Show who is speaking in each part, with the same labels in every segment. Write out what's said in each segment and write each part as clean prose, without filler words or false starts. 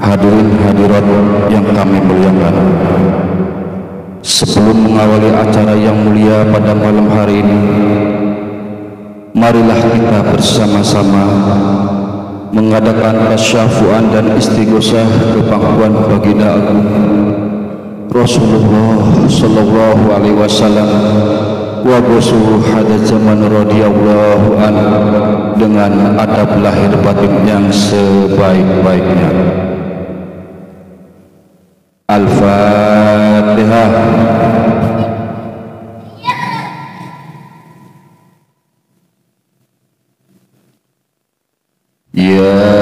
Speaker 1: Hadirin hadirat yang kami muliakan, sebelum mengawali acara yang mulia pada malam hari ini, marilah kita bersama-sama mengadakan tasyafu'an dan istighosah ke pangkuan baginda agung Rasulullah sallallahu alaihi wasallam wa busuh hadat zaman radhiyallahu anhu dengan adab lahir batin yang sebaik-baiknya. Al-Fatihah. Ya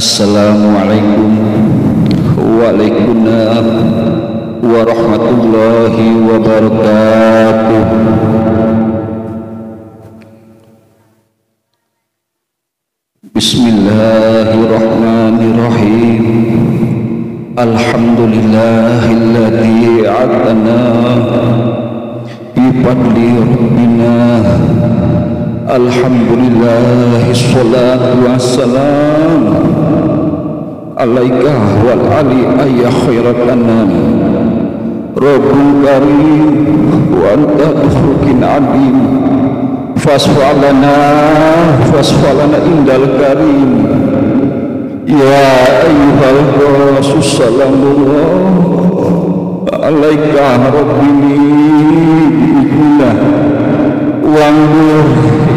Speaker 1: Assalamualaikum waalaikumsalam warahmatullahi wabarakatuh. Bismillahirrahmanirrahim. Alhamdulillahilladzi atana bi fadli rabbina Alhamdulillah, salatu wassalam alaika wal ali ayya khairat anam Rabbul karim wa anta khuluqin adim fasfalana indal karim ya ayyuhal rasul sallallahu alaika rabbini billah wangur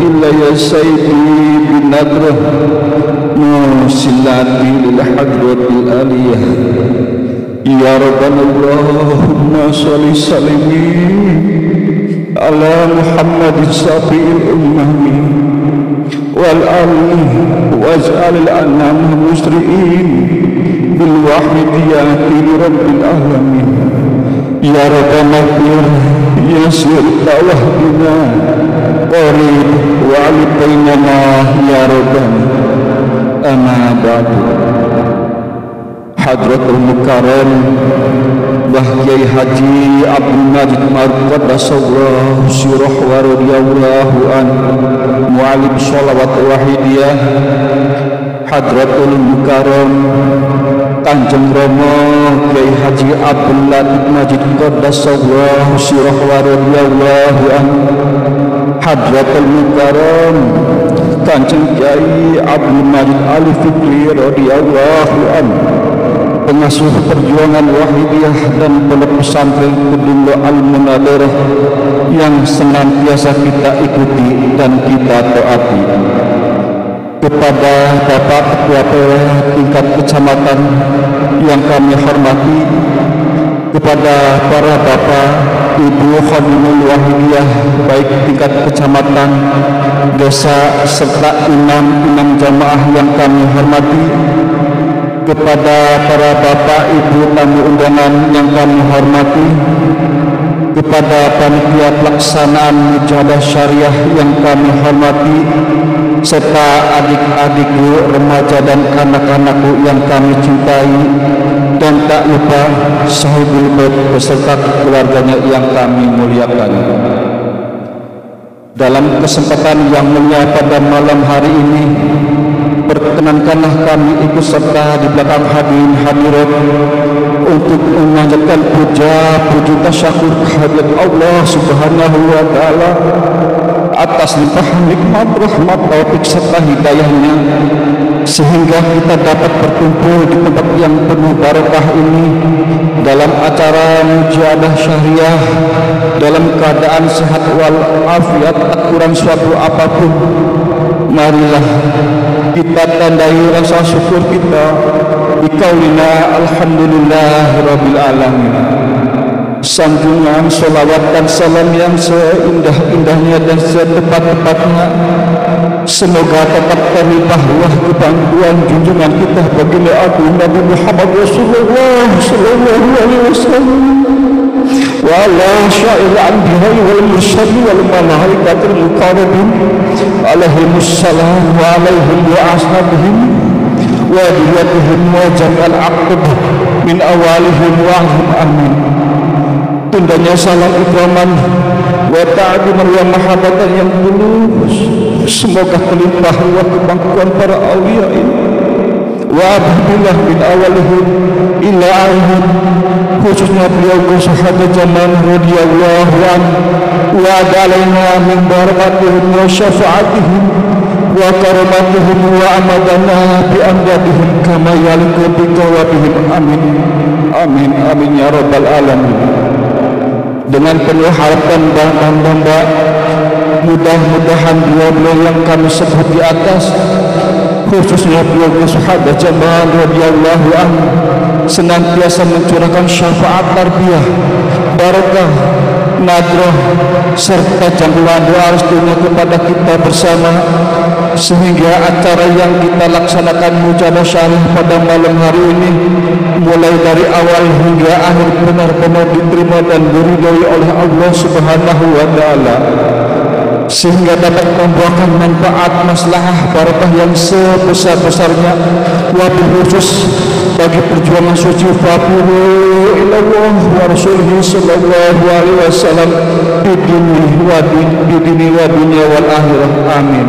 Speaker 1: ilayya sayyidi bin nadrah musilati lil hadratil aliyah ya rabbana Allahumma sholli salimi ala Muhammadin safi'il ummami wal ali waj'alil anam musri'in bil wahidiyati rabbil alamin ya rabbana yasir tawahdina qarib wa alibainana ya rabbana amma ba'du. Hadratul Mukarram Mbah Kiai Haji Abdul Majid Maruf Qaddasallahu sirah wa radhiyallahu an mu'alim sholawat wahidiyah Hadratul Mukarram Kanjeng Rama Kiai Haji Abdul Majid Qaddasallahu sirah wa radhiyallahu an Hadratul Mukarram Kanjeng Kiai Abdul Majid Ali Fikri radhiyallahu an pengasuh perjuangan wahidiyah dan pondok pesantren Kudullah Al-Munadirah yang senantiasa kita ikuti dan kita taati. Kepada Bapak Ketua PW tingkat kecamatan yang kami hormati, kepada para Bapak Ibu Khadimul Wahidiyah baik tingkat kecamatan, desa serta imam jamaah yang kami hormati, kepada para Bapak Ibu tamu undangan yang kami hormati, kepada panitia pelaksanaan mujahadah syariah yang kami hormati, serta adik-adikku, remaja dan anak-anakku yang kami cintai, dan tak lupa sahibul bait beserta keluarganya yang kami muliakan. Dalam kesempatan yang mulia pada malam hari ini, perkenankanlah kami ikut serta di belakang hadirin hadirat untuk memanjatkan puji tasyakur kehadirat Allah Subhanahu wa taala atas limpahan nikmat rahmat taufik serta hidayahnya, sehingga kita dapat berkumpul di tempat yang penuh barakah ini dalam acara mujahadah syariah dalam keadaan sehat wal afiat, tak kurang suatu apapun. Marilah kita tandai rasa syukur kita biqaulina alhamdulillahirabbil alamin. Sanjungan, salawat dan salam yang seindah-indahnya dan setepat-tepatnya semoga tetap terlimpah ruah kebanggaan junjungan kita baginda agung Nabi Muhammad Rasulullah sallallahu alaihi wasallam wa ala sya'il anbiya'i wal mursalin wal malaikatil muqarrabin alaihimussalam wa alaihim wa ashabihim wa diyatihim wa jami'al aqib min awalihim wa ahim amin. Tundanya salam ikraman wa ta'ziman wa mahabbatan yang tulus semoga terlimpah ruah kebanggaan para awliya ini wa abdillah min awalihim ila akhirihim, khususnya beliau sahabat zaman radhiyallahu anhu wa alaina min barakatihim wa syafaatihim wa karamatihim wa amadana bi amdadihim kama yaliqu bi qawabihim amin amin amin ya rabbal alamin. Dengan penuh harapan dan hamba, mudah-mudahan beliau yang kami sebut di atas, khususnya beliau sahabat zaman radhiyallahu anhu, senantiasa mencurahkan syafaat tarbiyah, barakah, nadrah serta jangkauan doa restunya kepada kita bersama, sehingga acara yang kita laksanakan mujahadah syariah pada malam hari ini mulai dari awal hingga akhir benar-benar diterima dan diridhai oleh Allah Subhanahu wa taala, sehingga dapat membuahkan manfaat maslahah barakah yang sebesar-besarnya, wabil khusus bagi perjuangan suci Papua ila Allah wa rasulih sallallahu alaihi wasallam bidini wa dunya wal akhirah. Amin.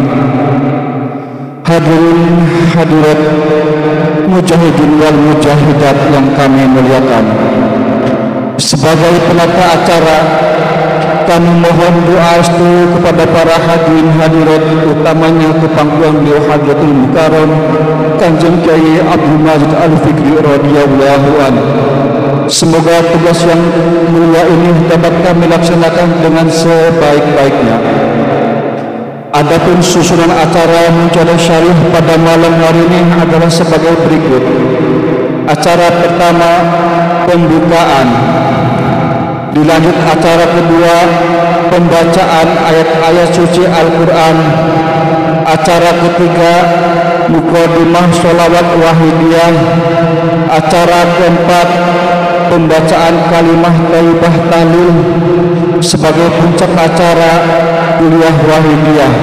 Speaker 1: Hadirin hadirat mujahidin wal mujahidat yang kami muliakan, sebagai penata acara kami mohon doa restu kepada para hadirin hadirat, utamanya ke pangkuan beliau Hadratul Mukarram Kanjeng Kiai Abdul Majid Al-Fikri radhiyallahu anhu. Semoga tugas yang mulia ini dapat kami laksanakan dengan sebaik-baiknya. Adapun susunan acara Munjadah Syarih pada malam hari ini adalah sebagai berikut. Acara pertama, pembukaan. Dilanjut acara kedua, pembacaan ayat-ayat suci Al-Quran. Acara ketiga, Muqaddimah Sholawat Wahidiyah. Acara keempat, pembacaan kalimah thayyibah tahlil. Sebagai puncak acara, kuliah Wahidiyah.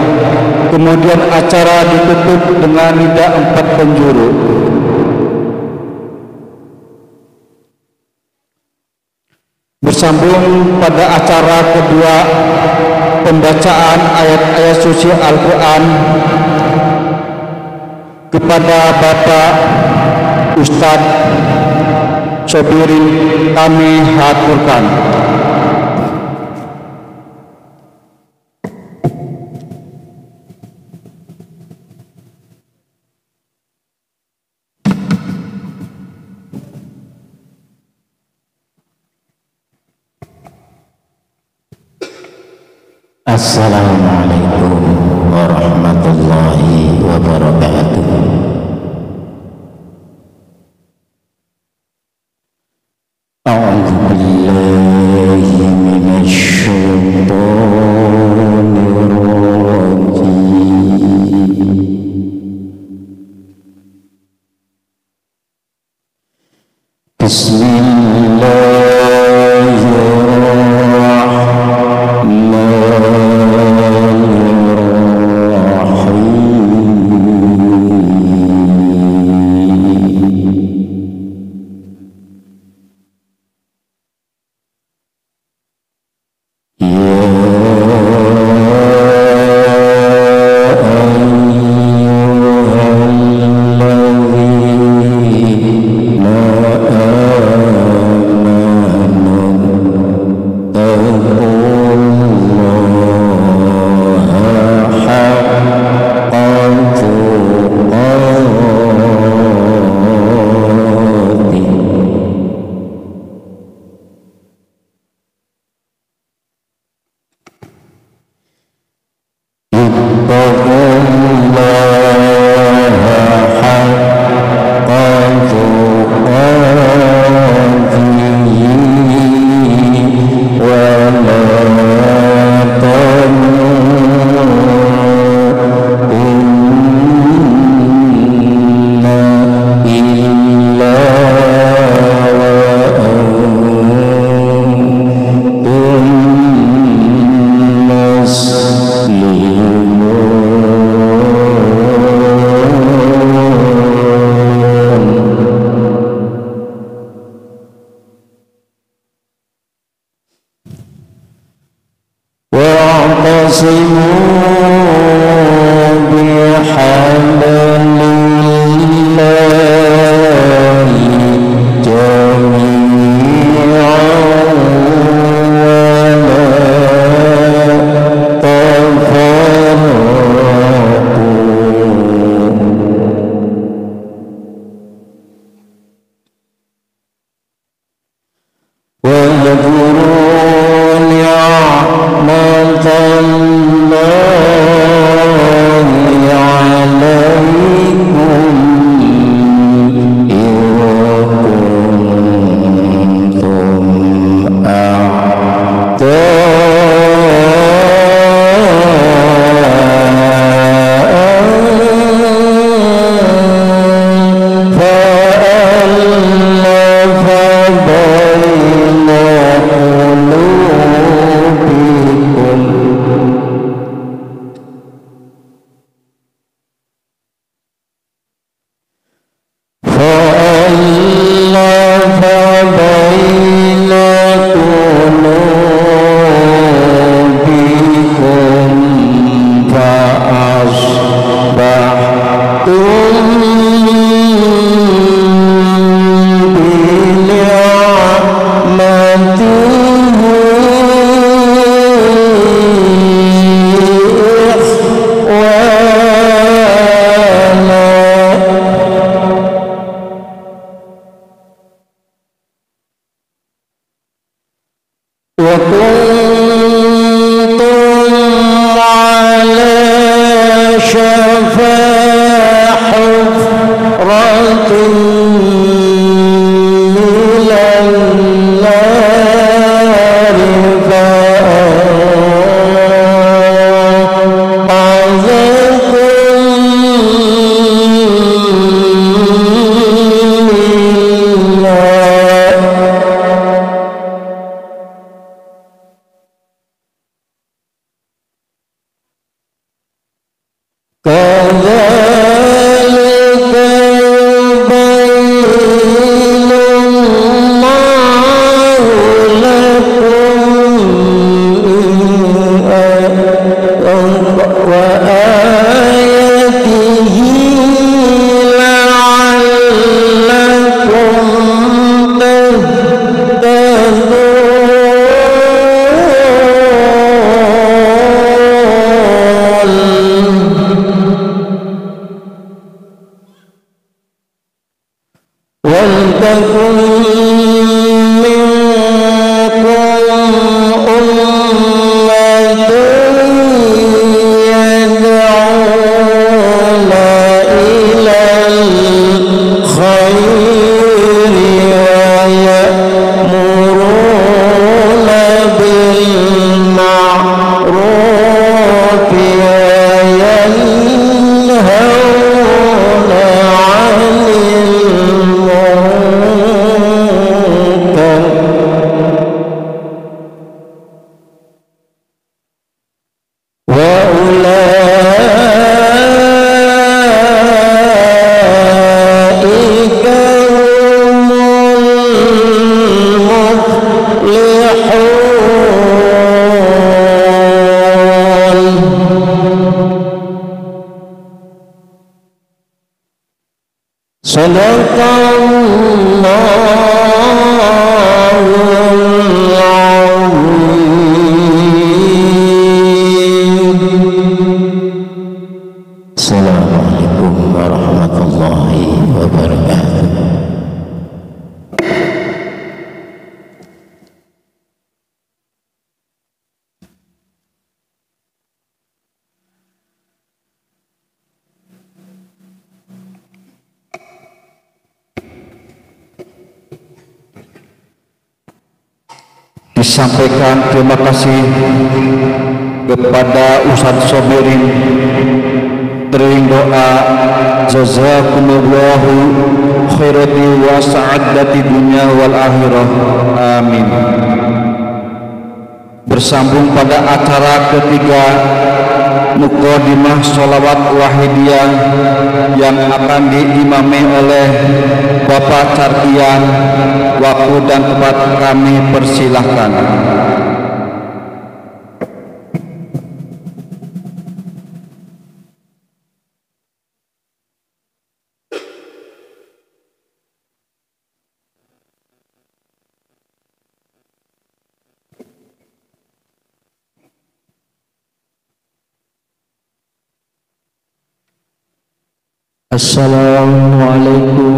Speaker 1: Kemudian acara ditutup dengan nida 4 penjuru. Bersambung pada acara kedua, pembacaan ayat-ayat suci Al-Quran kepada Bapak Ustadz Sobirin kami haturkan.
Speaker 2: Assalamualaikum warahmatullahi wabarakatuh. A'udzu billahi minasy syaithanir rajim. Assalamualaikum warahmatullahi wabarakatuh.
Speaker 1: Disampaikan terima kasih kepada Ustadz Sobirin, tering doa jazakumullahu khairati wa sa'adati dunya wal akhirah, amin. Bersambung pada acara ketiga Muqaddimah Sholawat Wahidiyah yang akan diimami oleh Bapak Carkian. Waktu dan tempat kami persilahkan.
Speaker 3: Assalamualaikum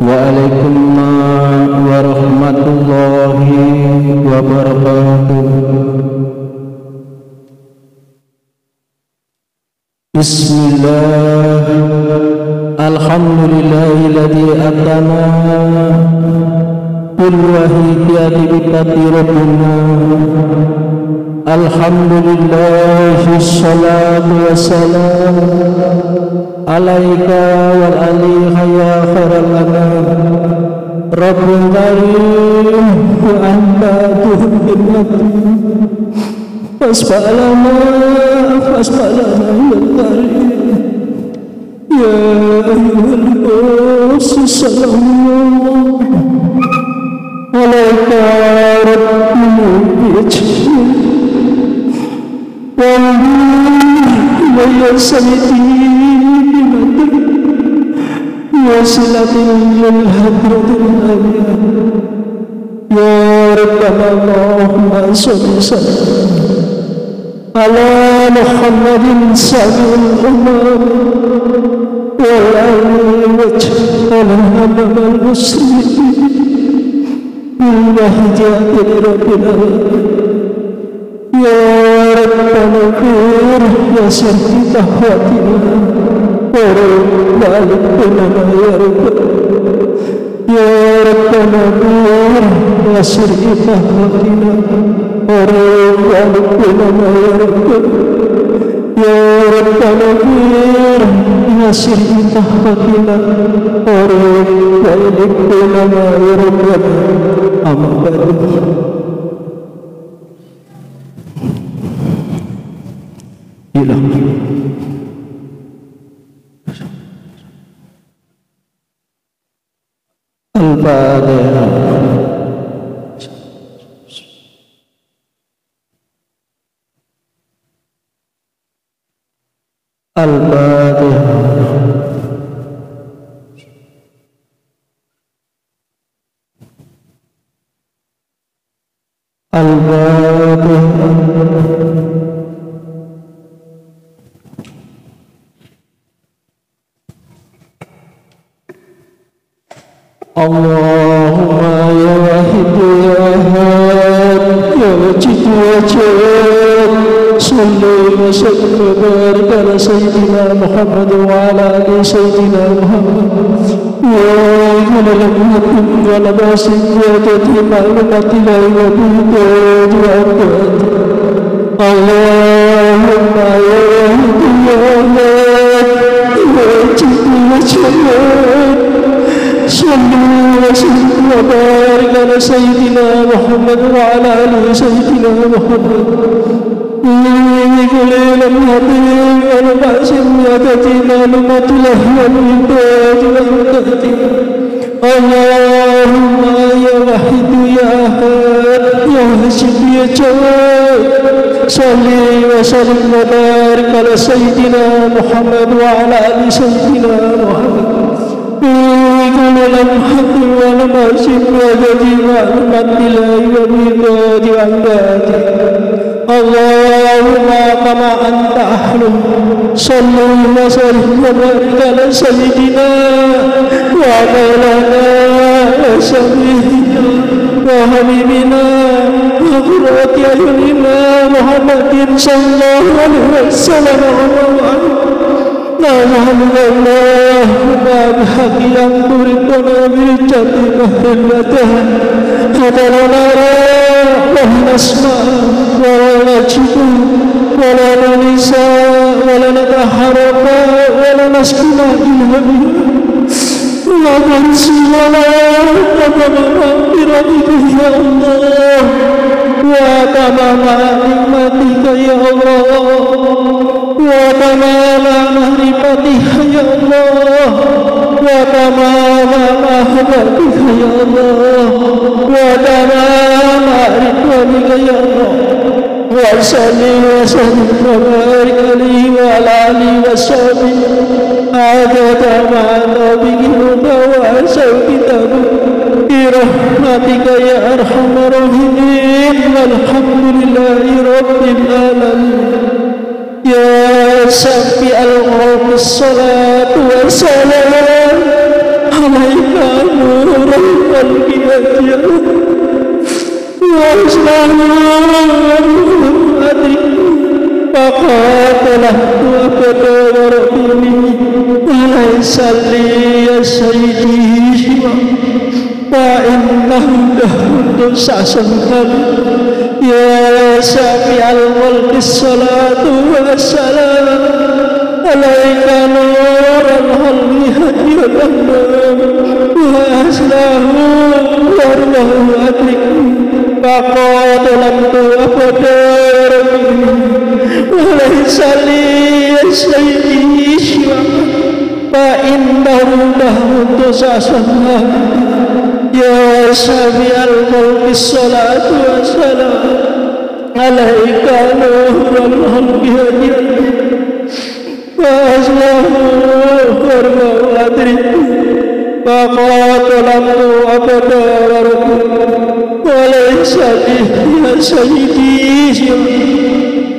Speaker 3: waalaikumsalam warahmatullahi wabarakatuh. Bismillah, alhamdulillahilladzi atana bil wahidiyati bitati rabbuna. Alhamdulillahi sholatu wassalam alaika wal aliha ya khairal anam. Rabbul karim wa anta tuhibnati fasfa'lana ya karim ya ayyuhal salamu alaika rabbul ijmi wa ya sayyidi wasilatil lil hadratil aliyah ya rabbana Allahumma sholli ala Muhammadin sayyidil umam wal ali waj'ala amal muslimin billahi ja'il rabbil alamin ya rabbana khir ya sayyidi tahwatina balik nama ya Rabb ya Rabbana bir yasir ifahmatina balik nama ya Rabb ya Rabbana bir yasir ifahmatina balik nama ya Rabb amma ilah Al-Fatihah. Allahumma ya wahid ya ahad ya wajid wajid salli wa sallim wa barik ala sayyidina Muhammad wa ala ali sayyidina Muhammad ya ayyuhalladzina wa la basiyati ma'lumatina wa bidati wa abad Allahumma ya wahid ya ahad ya wajid wajid salli wa sallim wa barik ala sayyidina Muhammad wa ala ali sayyidina Muhammad قليلا هديم والبأس يدتي معلومة له والإمداد والإمداد اللهم يا واحد يا أحد يا هاشم يا جواد صلي وسلم وبارك على سيدنا محمد وعلى آل سيدنا محمد كل لمحة ولمس يدتي معلومة له والإمداد والإمداد اللهم كما أنت أهل صل وسلم وبارك على سيدنا ومولانا وسيدنا وحبيبنا وقرة أعيننا محمد صلى الله عليه وسلم اللهم بحق أن تردنا بالجنة مهلته حتى لا نرى ولا نسمع ولا نجد ولا ننسى ولا نتحرك ولا نسكن إلا بك لا تنسي ولا تمام بربك يا الله وتمام نعمتك يا الله وتمام معرفتك يا الله وتمام محبتك يا الله وتمام رضوانك يا الله وصلي وسلم وبارك عليه وعلى آله وصحبه عدد ما نبيه وسوف برحمتك يا أرحم الراحمين والحمد لله رب العالمين يا سافي الغرب الصلاة والسلام عليك نور القيامة وأسلام أدرك فقاتله وقدر ربي وليس لي يا سيدي فإنه له سأسنكر يا سافي الملك الصلاة والسلام عليك نور الهدي هدي الأمام وأسلاه وارضه أدرك فقد لمت أقدر وليس لي يا سيدي فإنه له سأسنكر يا سافي الملك الصلاة والسلام عليك نور الهدي هدي وأسلاه وارضه أدرك فقد لمت أقدر وليس لي يا سيدي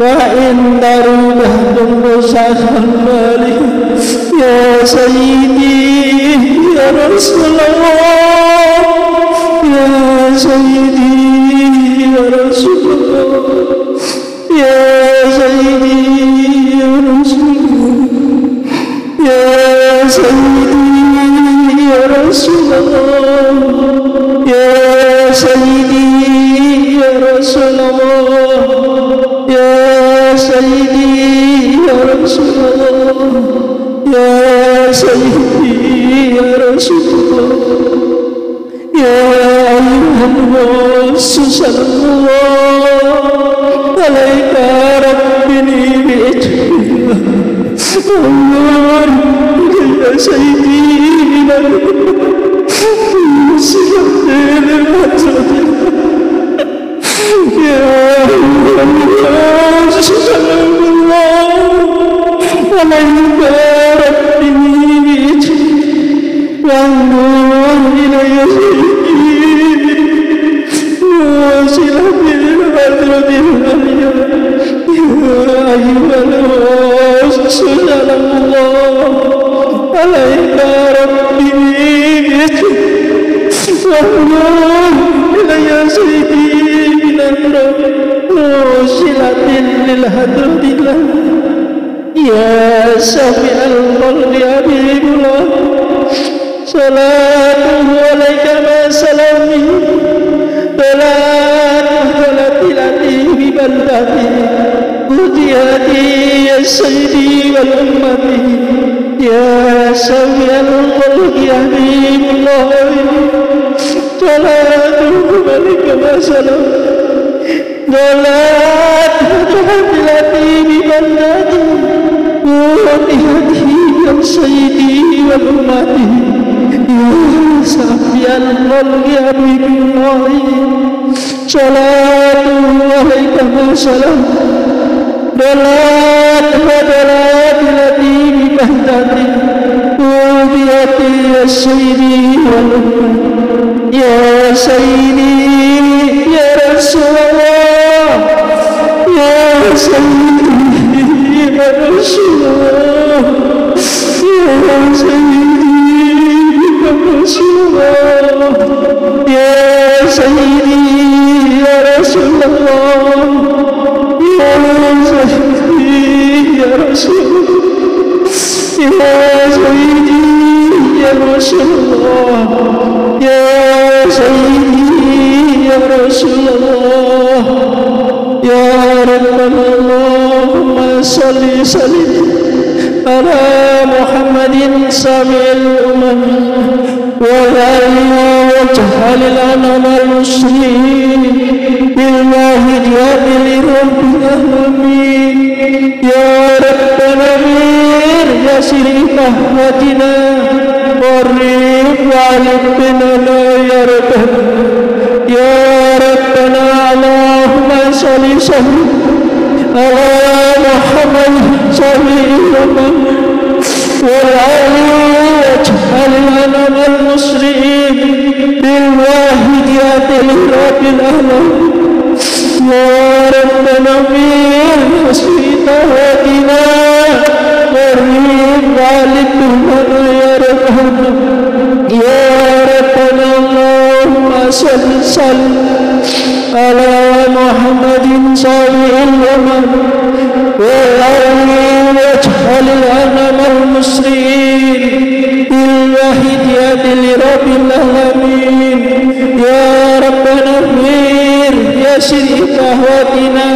Speaker 3: فإن روحه المسخ المالك يا سيدي يا رسول الله يا سيدي يا رسول الله يا سيدي يا رسول الله يا سيدي يا رسول الله يا سيدي يا رسول الله يا سيدي يا رسول الله يا سيدي يا رسول الله يا أيها الناس صلى الله عليك ربني بإجماع الله يا سيدي يا الله إلي سيدي من النور موصلة للحضرة الله يا سميع القول حبيب الله صلاته عليك مع سلامه ولا تهلت التي ببلدتي هديتي يا سيدي والأمة يا سميع القول حبيب الله صلاته عليك مع سلامه ولا تهلت التي ببلدتي هديتي يا سيدي والأمة يا سميع القول حبيب الله صلاته عليك مع سلامه Dalat التي ببهدتي وبيتي يا سيدي يا سيدي يا رسول الله يا سيدي يا رسول الله يا سيدي يا رسول الله يا سيدي يا رسول الله يا رسول يا سيدي يا رسول الله يا سيدي يا رسول الله يا ربنا اللهم صل وسلم على محمد سامع الأمم وآله واجعل الأنام المسلمين بالواحديات لرب العالمين يا ربنا مير يسر قهوتنا قرب وعلمنا يا ربنا يا ربنا اللهم صل وسلم على محمد صلى الله والعلي واجعل الأنام المسلمين بالواحديات لرب العالمين يا ربنا مير يسر قهوتنا قرب وعلمنا يا ربنا يا ربنا اللهم صل على محمد صالح الأمم والعلي واجعل الأنام المسلمين بالوحيديات لرب العالمين يا ربنا مير يسر قهوتنا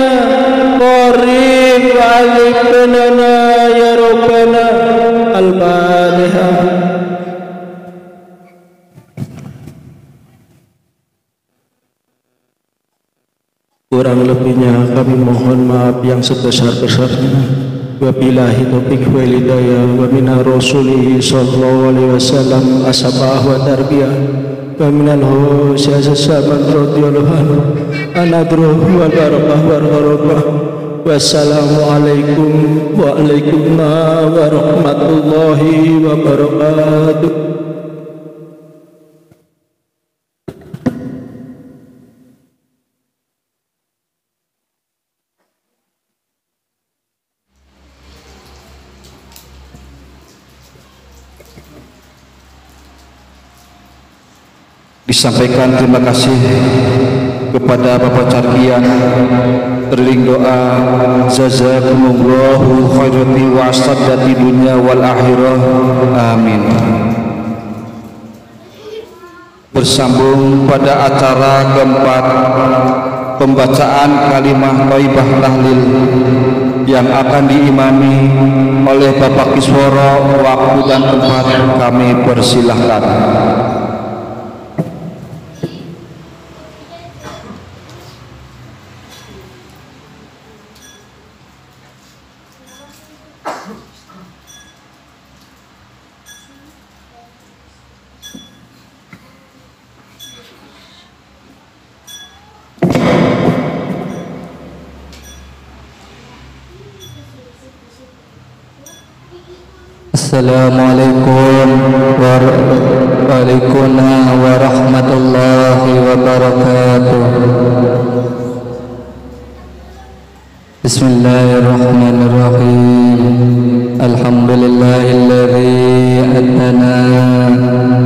Speaker 3: قرب وعلمنا يا ربنا الفاتحة. Kurang lebihnya kami mohon maaf yang sebesar-besarnya. Wabillahi taufiq wal hidayah wa minna rasulihi sallallahu alaihi wasallam asbah wa tarbiyah wa minal husyasa saman radhiyallahu anhu anadruh wal barakah wal barakah. Wassalamu alaikum wa alaikumussalam warahmatullahi wabarakatuh.
Speaker 1: Disampaikan terima kasih kepada Bapak Carkian, teriring doa jazakumullahu khairati wa saddati dunya wal akhirah, amin. Bersambung pada acara keempat, pembacaan kalimah thayyibah tahlil yang akan diimami oleh Bapak Kisworo. Waktu dan tempat kami persilahkan.
Speaker 2: Assalamualaikum warahmatullahi wabarakatuh. Bismillahirrahmanirrahim. Alhamdulillahilladzi atana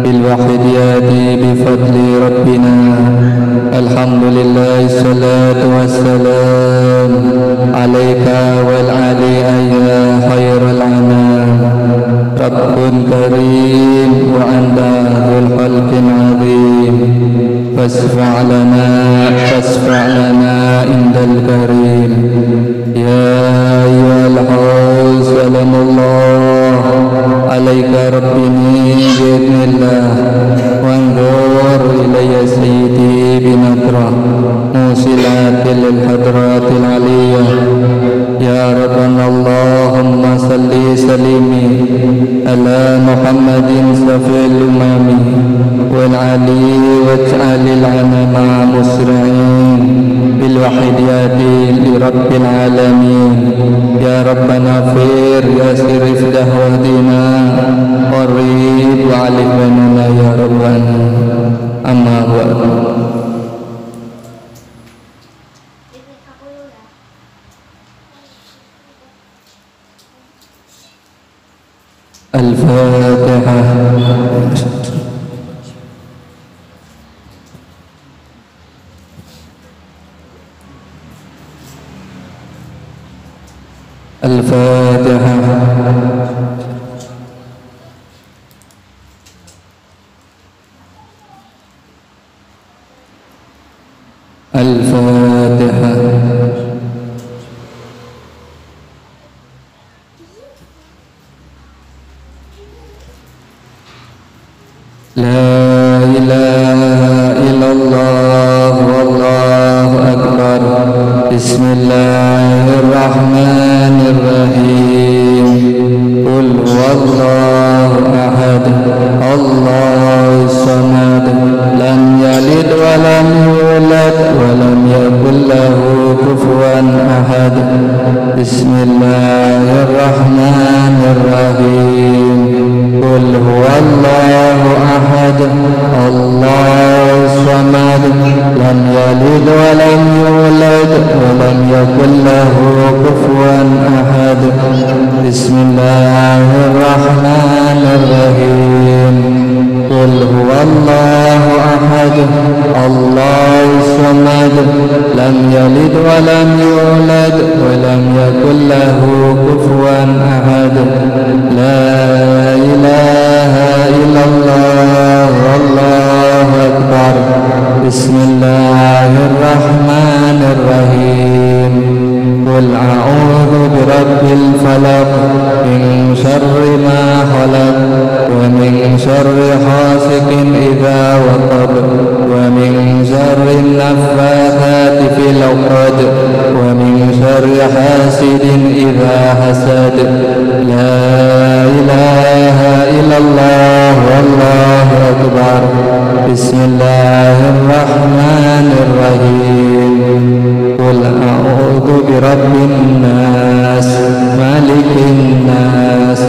Speaker 2: bil wahidiyati bi fadli rabbil اللهم صل سلم على محمد شفيع الأمم والعلي واجعل العنا مع مسرعين بالوحيد يهدي لرب العالمين يا ربنا اغفر يسر افتح واهدنا قريب وعليك بيننا يا ربنا أما بعد. الفاتحة. الفاتحة. الفاتحة. لا إله إلا الله والله أكبر. بسم الله الرحمن الرحيم. قل هو الله أحد الله الصمد لم يلد ولم يولد ولم يكن له كفوا أحد. بسم الله الرحمن الرحيم. قل هو الله أحد الله الصمد لم يلد ولم يولد ولم يكن له كفوا أحد. بسم الله الرحمن الرحيم. قل هو الله أحد الله الصمد لم يلد ولم يولد ولم يكن له كفوا أحد. لا إله إلا الله والله أكبر. بسم الله الرحمن الرحيم. قل أعوذ برب الفلق من شر ما خلق ومن شر حاسد إذا وقب ومن شر النفاثات في العقد ومن شر حاسد إذا حسد. لا إله إلا الله والله أكبر. بسم الله الرحمن الرحيم. قل أعوذ برب الناس مالك الناس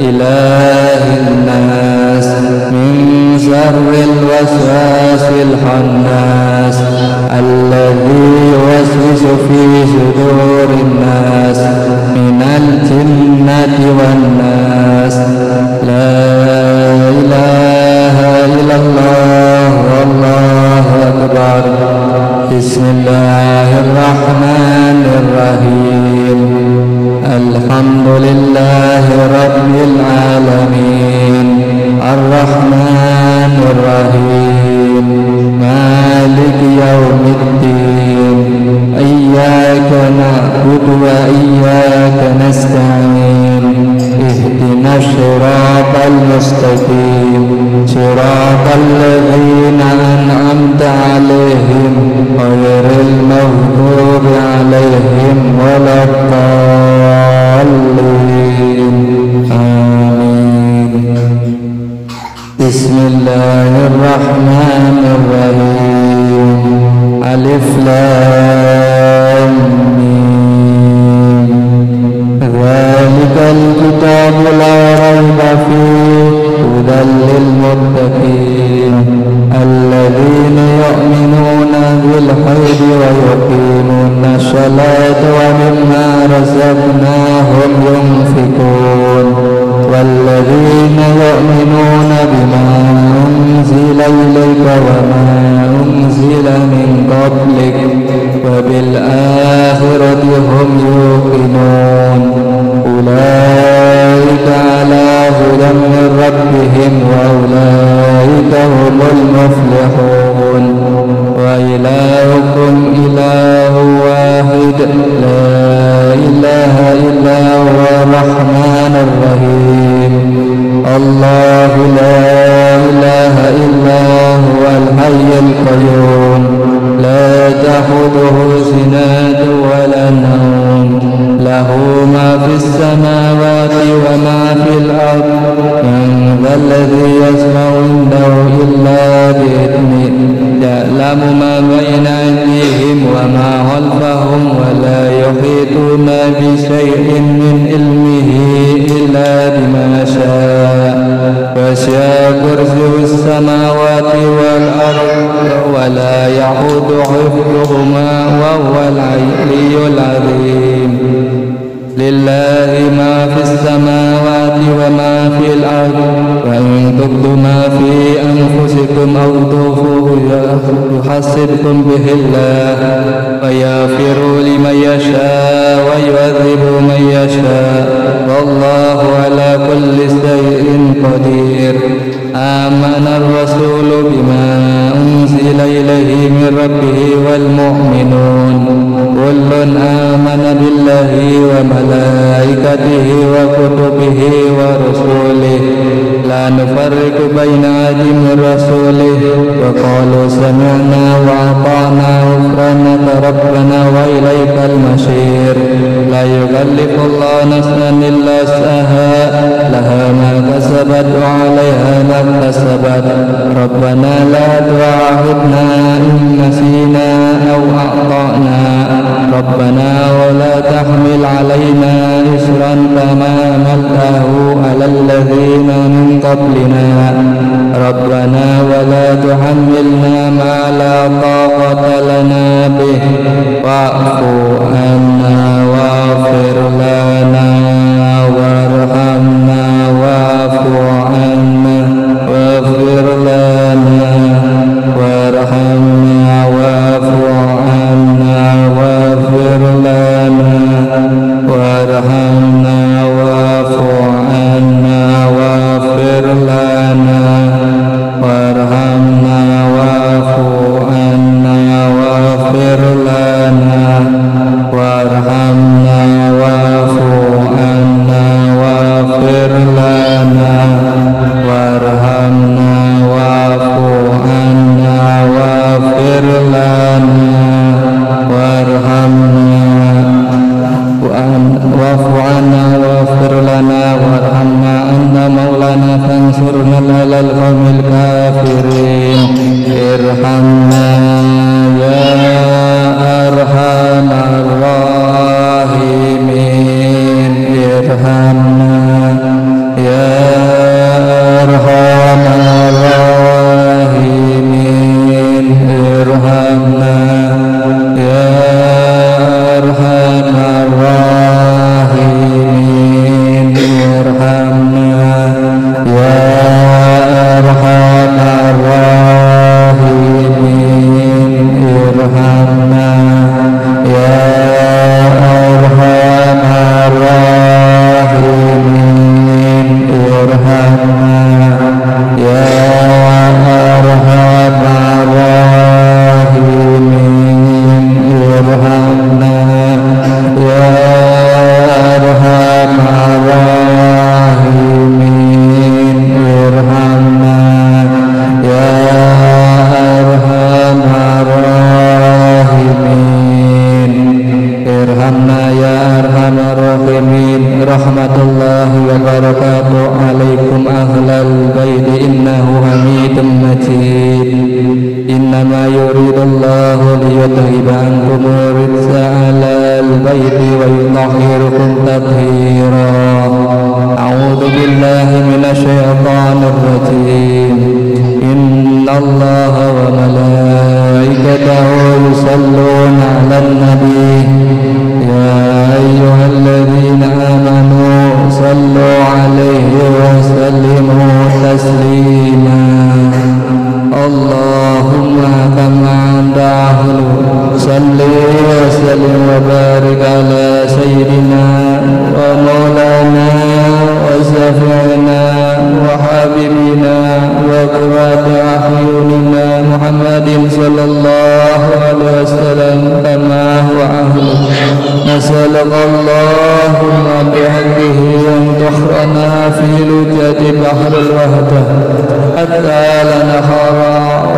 Speaker 2: إله الناس من شر الوسواس الخناس الذي يوسوس في صدور الناس من الجنة والناس. لا إله إلا الله والله أكبر. بسم الله الرحمن الرحيم. الحمد لله رب العالمين الرحمن الرحيم مالك يوم الدين إياك نعبد وإياك نستعين اهدنا الصراط المستقيم صراط الذين أنعمت عليهم غير المغضوب عليهم ولا الضالين. آمين. بسم الله الرحمن الرحيم. ألف لام ميم. ذلك الكتاب لا ريب فيه هدى للمتقين الذين يؤمنون بالغيب ويقيمون الصلاة ومما رزقناهم ينفقون والذين يؤمنون بما أنزل إليك وما أنزل من قبلك وبالآخرة هم يوقنون أولئك على هدى من ربهم وأولئك هم المفلحون. وإلهكم إله واحد لا إله إلا هو الرحمن الرحيم. الله لا إله إلا هو الحي القيوم لا تأخذه سنة ولا نوم له ما في السماوات وما في الأرض من ذا الذي يشفع عنده إلا بإذنه يعلم ما بين أيديهم وما خلفهم ولا يحيطون بشيء من علمه إلا بما شاء وسع كرسيه السماوات والأرض ولا يحوط حفظهما وهو العلي العظيم لله ما في السماوات وما في الأرض وإن تبدوا ما في أنفسكم أو تخفوه يحاسبكم به الله ويغفر لمن يشاء ويعذب من يشاء والله على كل شيء قدير آمن الرسول بما أنزل إليه من ربه والمؤمنون كل آمن بالله وملائكته وكتبه ورسوله لا نفرق بين أحد من رسوله وقالوا سمعنا وأطعنا غفرانك ربنا وإليك المصير لا يكلف الله نفسا إلا وسعها لها ما كسبت وعليها ما اكتسبت ربنا لا تؤاخذنا إن نسينا أو أخطأنا ربنا ولا تحمل علينا إصرا كما حملته على الذين من قبلنا ربنا ولا تحملنا ما لا طاقة لنا به واعف عنا واغفر لنا وارحمنا واعف عنا واغفر لنا وارحمنا واعف عنا واغفر لنا وارحمنا واعف عنا واغفر لنا وارحمنا واعف عنا واغفر لنا وارحمنا واعف عنا واغفر لنا وارحمنا واعف عنا واغفر لنا وارحمنا واعف عنا واغفر لنا وارحمنا أنت مولانا فانصرنا على القوم الكافرين ارحمنا يا أرحم الراحمين ارحمنا يا أرحم الراحمين ارحمنا يا أرحم الراحمين ارحمنا يا أرحم الراحمين ارحمنا يا أرحم الراحمين ارحمنا يا أرحم الراحمين ارحمنا يا أرحم الراحمين ارحمنا يا أرحم الراحمين ارحمنا يا أرحم الراحمين رحمة الله وبركاته عليكم أهل البيت إنه حميد مجيد إنما يريد الله ليذهب عنكم الرجس على البيت ويطهركم تطهيرا أعوذ بالله من الشيطان الرجيم إن الله وملائكته يصلون على النبي يا أيها الذين آمنوا صلوا عليه وسلموا تسليما اللهم كما عنداه صل وسلم وبارك على سيدنا ومولانا وشفيعنا وحبيبنا وقرة أعيننا محمد صلى الله عليه وسلم كما هو أهله نسألك اللهم بحقه أن تخرنا في لجة بحر الوحدة حتى لا نخرى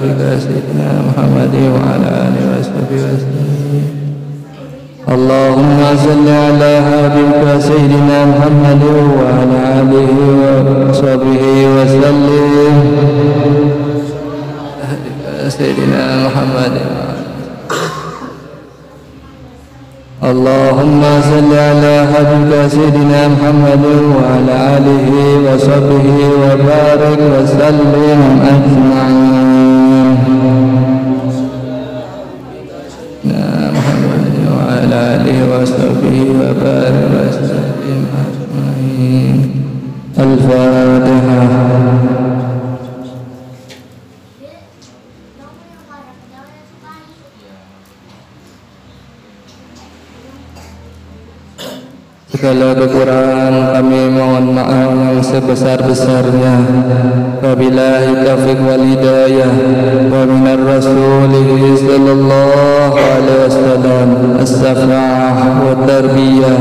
Speaker 2: habibika sayyidina Muhammad wa ala alihi wa sahbihi wa sallam. Allahumma salli ala habibika sayyidina Muhammad wa ala alihi wa sahbihi wa sallim. Sayyidina Muhammad. Allahumma salli ala habibika sayyidina Muhammad wa ala alihi wa sahbihi wa barik wa sallim ajma'in. Muhammad wa ala alihi wa sahbihi wa barik wa sallim ajma'in. Al-Fatihah. Segala kekurangan kami mohon maaf yang sebesar-besarnya. Wabillahi taufiq wal hidayah. Wa minar rasulih sallallahu alaihi wasallam as-safa'ah wa tarbiyah.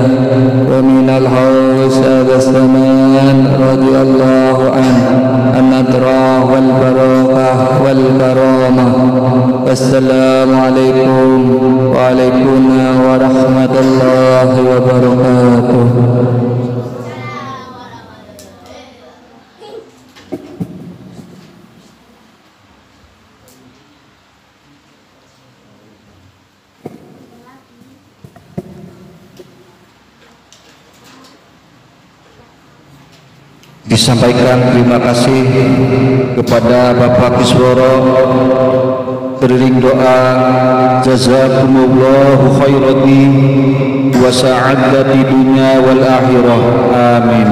Speaker 2: Wa minal haus al-saman radiyallahu an-nadrah wal barakah wal karamah. Wassalamualaikum waalaikumsalam warahmatullahi wabarakatuh.
Speaker 1: Disampaikan terima kasih kepada Bapak Kisworo, beriring doa jazakumullahu khairati wa sa'adati dunya wal akhirah, amin.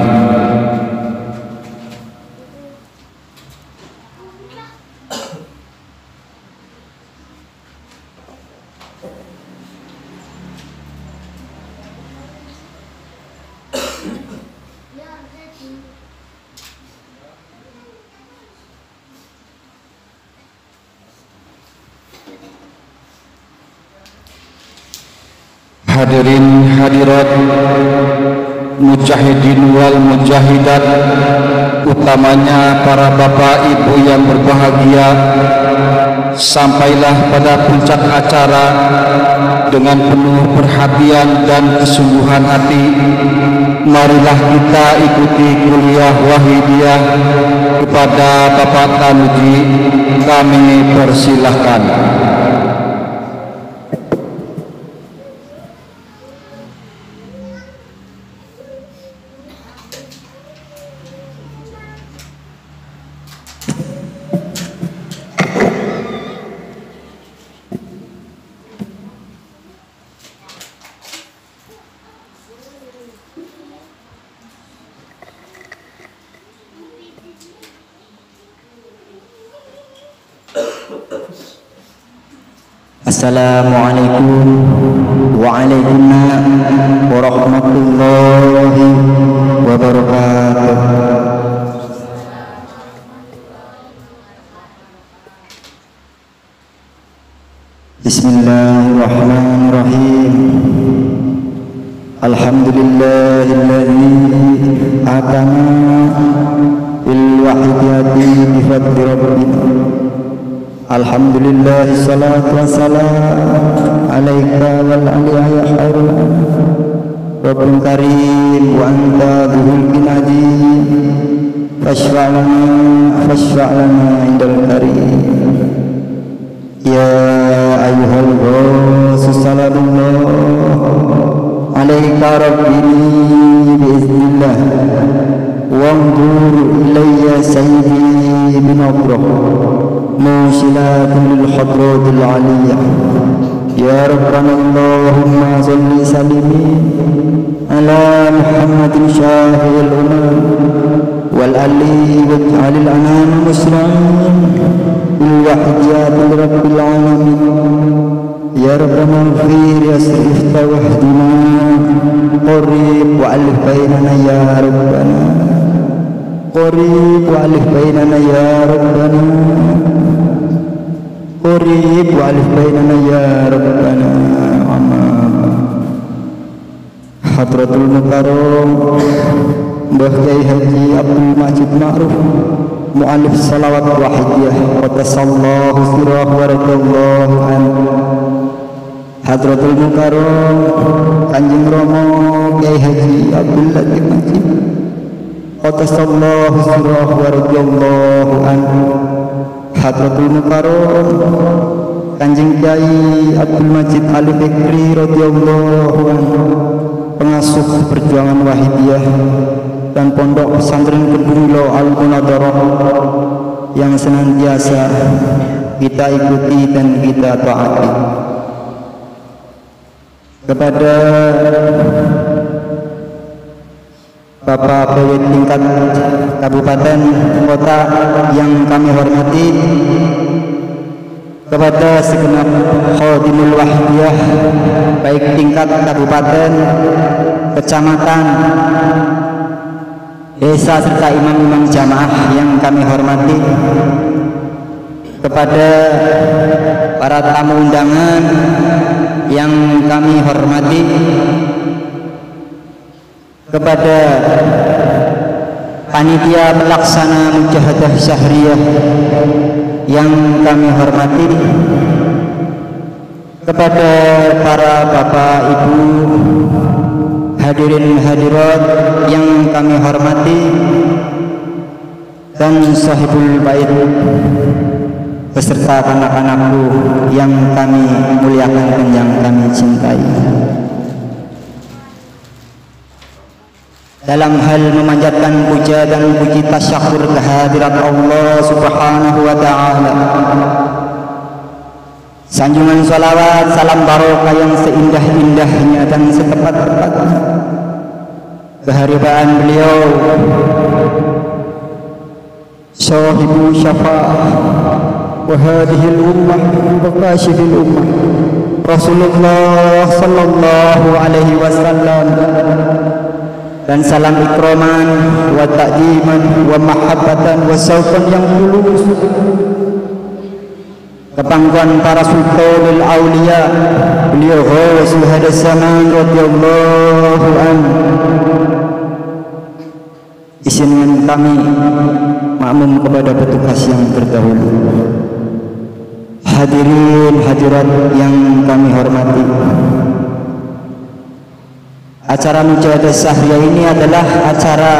Speaker 1: Hadirin hadirat, mujahidin wal mujahidat, utamanya para bapak ibu yang berbahagia, sampailah pada puncak acara dengan penuh perhatian dan kesungguhan hati. Marilah kita ikuti kuliah wahidiyah kepada Bapak Tanuji, kami persilahkan.
Speaker 4: Assalamualaikum waalaikumsalam warahmatullahi wabarakatuh. Bismillahirrahmanirrahim. Alhamdulillahilladzi atana bil wahidiyati bi fadli rabbina. Alhamdulillah, salatu wassalam alaika wal aliyah khairul Rabbul karim wa anta dhuhul kinadi fashfa'lana indal karim. Ya ayuhal ghasus salamullah alaika rabbi biiznillah wanzur ilayya sayyidi bin abrah موصلات للحضرات العلية. يا ربنا اللهم صل وسلم على محمد شافع الأمم والعلي واجعل الأنام مسرعين بالوحديات لرب العالمين. يا ربنا اغفر يسر افتح واهدنا قريب وألف بيننا يا ربنا قريب وألف بيننا يا ربنا قريب وألف بيننا يا ربنا. Hadratul Mukarram Mbah Kyai Haji Abdul Majid Ma'ruf mu'alif salawat wahidiyah qaddasallahu sirrahu wa radiyallahu anhu Hadratul Mukarram Kanjeng Rama Kyai Haji Abdul Latif Najib qaddasallahu sirrahu wa radiyallahu anhu Hadratul Mukarram Kanjeng Kyai Abdul Majid Ali Fikri radhiyallahu anhu pengasuh perjuangan Wahidiyah dan Pondok Pesantren Kedunglo Al-Munadharah yang senantiasa kita ikuti dan kita taati. Kepada Bapak PW tingkat kabupaten kota yang kami hormati, kepada segenap Khadimul Wahidiyah baik tingkat kabupaten, kecamatan, desa serta imam-imam jamaah yang kami hormati, kepada para tamu undangan yang kami hormati, kepada panitia pelaksana mujahadah syahriyah yang kami hormati, kepada para bapak ibu hadirin hadirat yang kami hormati, dan sahibul bait beserta anak-anakku yang kami muliakan dan yang kami cintai. Dalam hal memanjatkan puja dan puji tasyakur kehadirat Allah Subhanahu wa ta'ala, sanjungan salawat salam barokah yang seindah-indahnya dan setepat-tepatnya keharibaan beliau sahibu syafa'ah wa hadhil ummah wa kashifil ummah Rasulullah sallallahu alaihi wasallam, dan salam ikraman wa ta'diman wa mahabbatan wa syauqan yang tulus kepangkuan para sultanul aulia beliau Ghausul Hadas Zaman radhiyallahu anhu. Izinkan kami makmum kepada petugas yang terdahulu. Hadirin hadirat yang kami hormati, acara mujahadah syahriyah ini adalah acara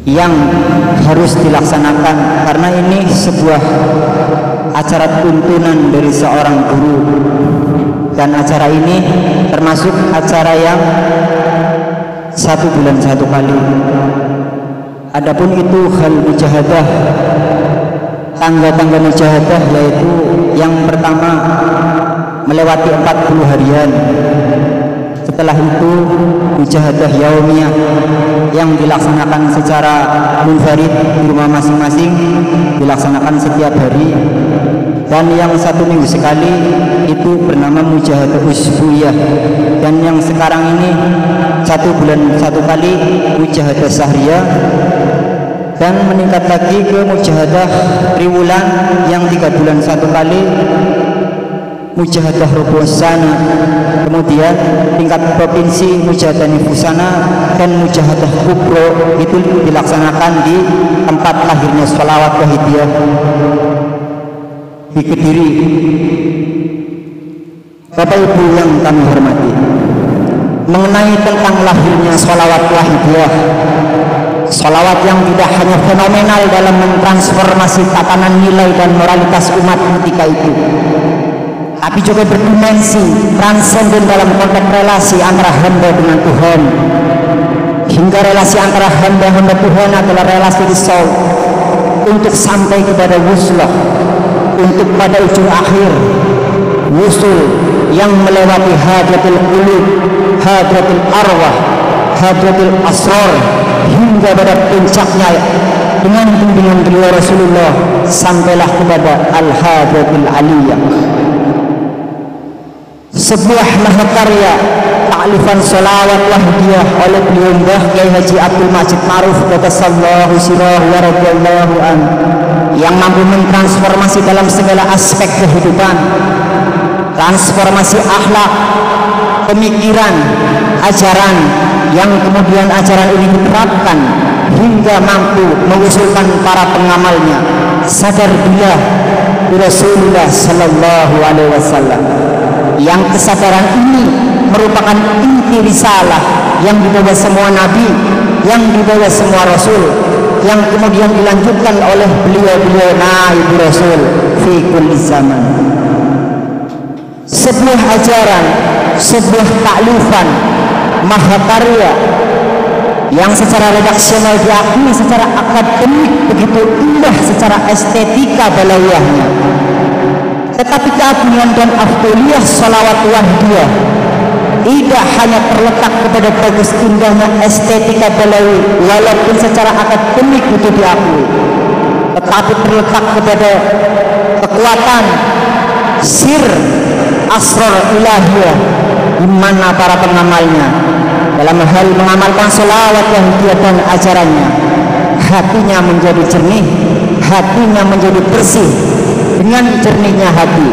Speaker 4: yang harus dilaksanakan karena ini sebuah acara tuntunan dari seorang guru, dan acara ini termasuk acara yang 1 bulan 1 kali. Adapun itu hal mujahadah, tangga-tangga mujahadah, yaitu yang pertama melewati 40 harian. Setelah itu mujahadah yaumiyah yang dilaksanakan secara munfarid di rumah masing-masing, dilaksanakan setiap hari. Dan yang 1 minggu sekali itu bernama mujahadah usbuiyah, dan yang sekarang ini 1 bulan 1 kali mujahadah syahriyah, dan meningkat lagi ke mujahadah triwulan yang 3 bulan 1 kali mujahadah rubusana, kemudian tingkat provinsi mujahadah nifusana, dan mujahadah kubro itu dilaksanakan di tempat lahirnya sholawat Wahidiyah di Kediri. Bapak Ibu yang kami hormati, mengenai tentang lahirnya sholawat Wahidiyah, sholawat yang tidak hanya fenomenal dalam mentransformasi tatanan nilai dan moralitas umat ketika itu, tapi juga berdimensi transenden dalam konteks relasi antara hamba dengan Tuhan, hingga relasi antara hamba Tuhan adalah relasi risau untuk sampai kepada wuslah, untuk pada ujung akhir wusul yang melewati hadratul qulub, hadratul arwah, hadratul asrar, hingga pada puncaknya dengan bimbingan beliau Rasulullah sampailah kepada al-hadratul aliyah. Sebuah mahakarya ta'lifan sholawat Wahidiyah oleh beliau Mbah Kyai Haji Abdul Majid Ma'ruf qaddasallahu sirrahu wa radhiyallahu anhu, yang mampu mentransformasi dalam segala aspek kehidupan, transformasi akhlak, pemikiran, ajaran yang kemudian ajaran ini diterapkan hingga mampu mengusulkan para pengamalnya sadar bila Rasulullah Sallallahu Alaihi Wasallam, yang kesadaran ini merupakan inti risalah yang dibawa semua nabi, yang dibawa semua rasul, yang kemudian dilanjutkan oleh beliau-beliau naib rasul fi kulli zaman. Sebuah ajaran, sebuah taklifan mahakarya yang secara redaksional diakui secara akademik begitu indah secara estetika balawiyahnya, tetapi keagungan dan afdoliyah sholawat wahdiyah tidak hanya terletak kepada bagus indahnya estetika balawi walaupun secara akademik itu diakui, tetapi terletak kepada kekuatan sir asrar ilahiyah di mana para pengamalnya dalam hal mengamalkan sholawat wahdiyah dan ajarannya hatinya menjadi jernih, hatinya menjadi bersih. Dengan jernihnya hati,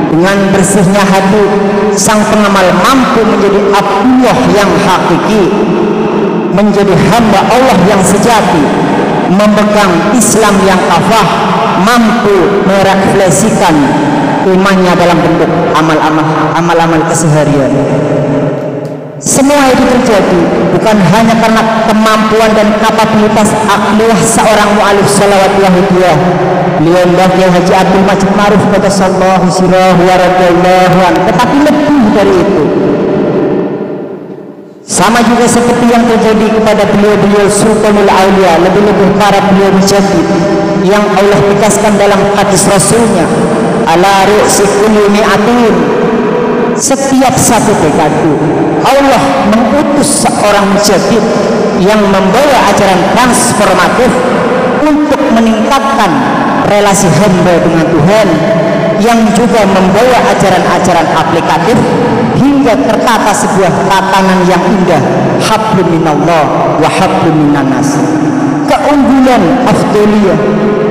Speaker 4: dengan bersihnya hati, sang pengamal mampu menjadi Abdullah yang hakiki, menjadi hamba Allah yang sejati, memegang Islam yang kafah, mampu merefleksikan imannya dalam bentuk amal-amal keseharian. Semua itu terjadi bukan hanya karena kemampuan dan kapabilitas akliyah seorang mu'alif sholawat wahdiyah, beliau Mbah Kyai Haji Abdul Majid Ma'ruf qaddasallahu sirrahu wa radhiyallahu anhu, tetapi lebih dari itu. Sama juga seperti yang terjadi kepada beliau-beliau Sultanul Aulia, lebih-lebih para beliau mujaddid yang Allah tegaskan dalam hadis Rasulnya, ala ru'si kulli mi'atin, setiap satu dekade Allah mengutus seorang mujaddid yang membawa ajaran transformatif untuk meningkatkan relasi hamba dengan Tuhan, yang juga membawa ajaran-ajaran aplikatif hingga tertata sebuah tatanan yang indah, hablum minallah wa hablum minannas. Keunggulan afdoliyah,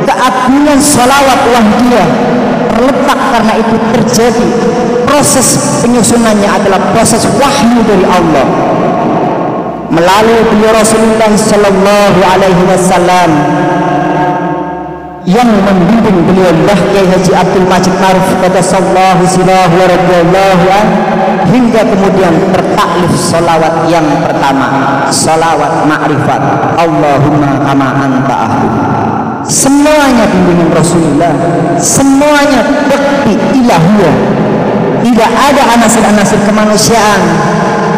Speaker 4: keagungan sholawat wahdiyah terletak karena itu terjadi proses penyusunannya adalah proses wahyu dari Allah melalui beliau Rasulullah Sallallahu Alaihi Wasallam yang membimbing beliau Mbah Kyai Haji Abdul Majid Ma'ruf qaddasallahu sirrahu wa radhiyallahu anhu hingga kemudian tertaklif sholawat yang pertama, sholawat ma'rifat Allahumma kama anta ahli. Semuanya bimbingan Rasulullah, semuanya bakti ilahiyah, tidak ada anasir-anasir kemanusiaan,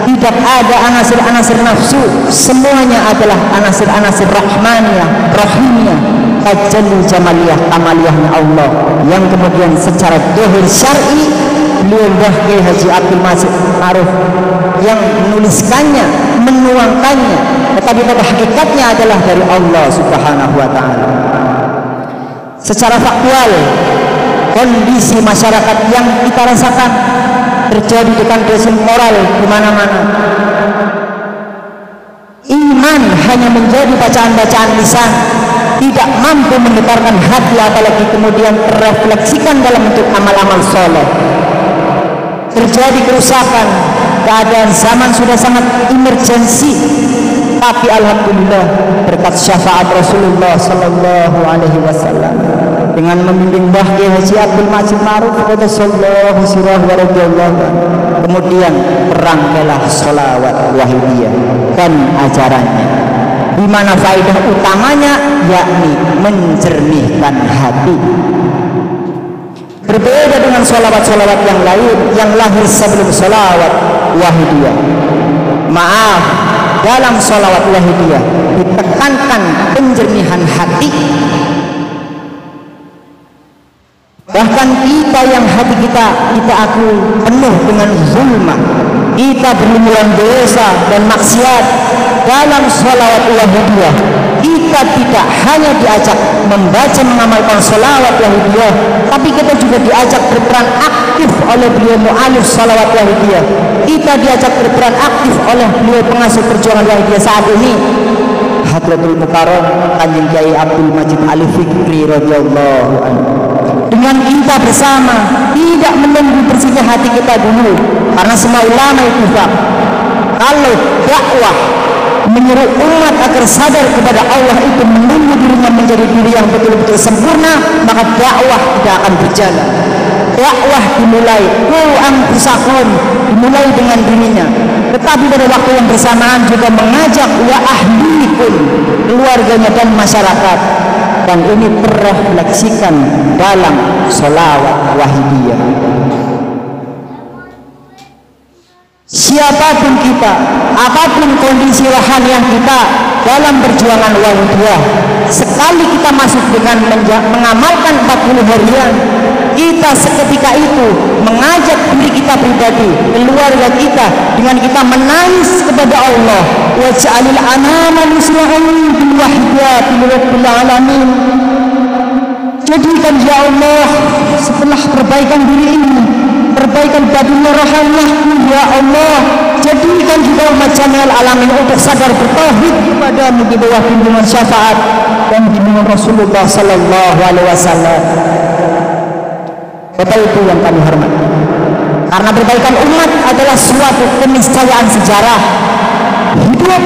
Speaker 4: tidak ada anasir-anasir nafsu, semuanya adalah anasir-anasir rahmaniyah, rahimiyah, tajalli jamaliyah, amaliyahnya Allah yang kemudian secara dohir syar'i beliau Mbah Kyai Haji Abdul Majid Ma'ruf yang menuliskannya, menuangkannya, tetapi pada hakikatnya adalah dari Allah Subhanahu wa Ta'ala. Secara faktual, kondisi masyarakat yang kita rasakan terjadi degradasi moral di mana-mana. Iman hanya menjadi bacaan-bacaan lisan, tidak mampu mendetarkan hati, apalagi kemudian terrefleksikan dalam bentuk amal-amal soleh. Terjadi kerusakan, keadaan zaman sudah sangat emergensi, tapi alhamdulillah berkat syafaat Rasulullah Sallallahu Alaihi Wasallam dengan membimbing Mbah Kyai Haji Abdul Majid Ma'ruf qaddasallahu sirrahu wa radhiyallahu anhu, kemudian terangkailah sholawat wahdiyah dan ajarannya, di mana faedah utamanya yakni menjernihkan hati. Berbeda dengan sholawat-sholawat yang lain yang lahir sebelum sholawat wahdiyah. Maaf, dalam sholawat wahdiyah ditekankan penjernihan hati. Bahkan kita yang hati kita akui penuh dengan zulmah, kita berlumuran dosa dan maksiat, dalam sholawat wahdiyah kita tidak hanya diajak membaca mengamalkan sholawat wahdiyah, tapi kita juga diajak berperan aktif oleh beliau mu'alif sholawat wahdiyah. Kita diajak berperan aktif oleh beliau pengasuh perjuangan wahdiyah saat ini, Hadratul Mukarram Kanjeng Kyai Abdul Majid Ali Fikri radhiyallahu anhu. Dengan kita bersama tidak menunggu bersihnya hati kita dulu, karena semua ulama itu Kalau dakwah menyuruh umat agar sadar kepada Allah itu menunggu dirinya menjadi diri yang betul-betul sempurna, maka dakwah tidak akan berjalan. Dakwah dimulai dimulai dengan dirinya, tetapi pada waktu yang bersamaan juga mengajak wa ahlikum, keluarganya dan masyarakat. Dan ini terrefleksikan dalam sholawat wahidiyah. Siapapun kita, apapun kondisi rohaniah kita dalam perjuangan wahidiyah, sekali kita masuk dengan mengamalkan 40 harian, kita seketika itu mengajak diri kita pribadi, keluarga kita, dengan kita menangis kepada Allah, waj'alil anama muslihan bil wahidiyati rabbil alamin. Jadikan ya Allah, setelah perbaikan diri ini, perbaikan batinnya rohaniahku ya Allah, jadikan juga umat jami'al alamin untuk sadar bertauhid kepadamu di bawah bimbingan syafaat dan bimbingan Rasulullah sallallahu alaihi wasallam. Bapak Ibu yang kami hormati, karena perbaikan umat adalah suatu keniscayaan sejarah. Hidup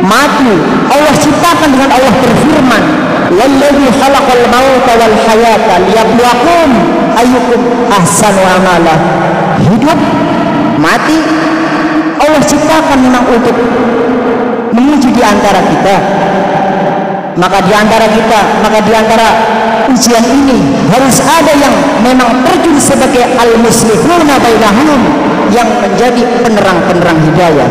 Speaker 4: mati Allah ciptakan dengan Allah berfirman, walladzi khalaqal mauta wal hayata liyabluwakum ayyukum ahsanu amala. Hidup mati Allah ciptakan memang untuk menguji di antara kita. Maka di antara ujian ini harus ada yang memang terjun sebagai al-muslihuna bainahum, yang menjadi penerang-penerang hidayah.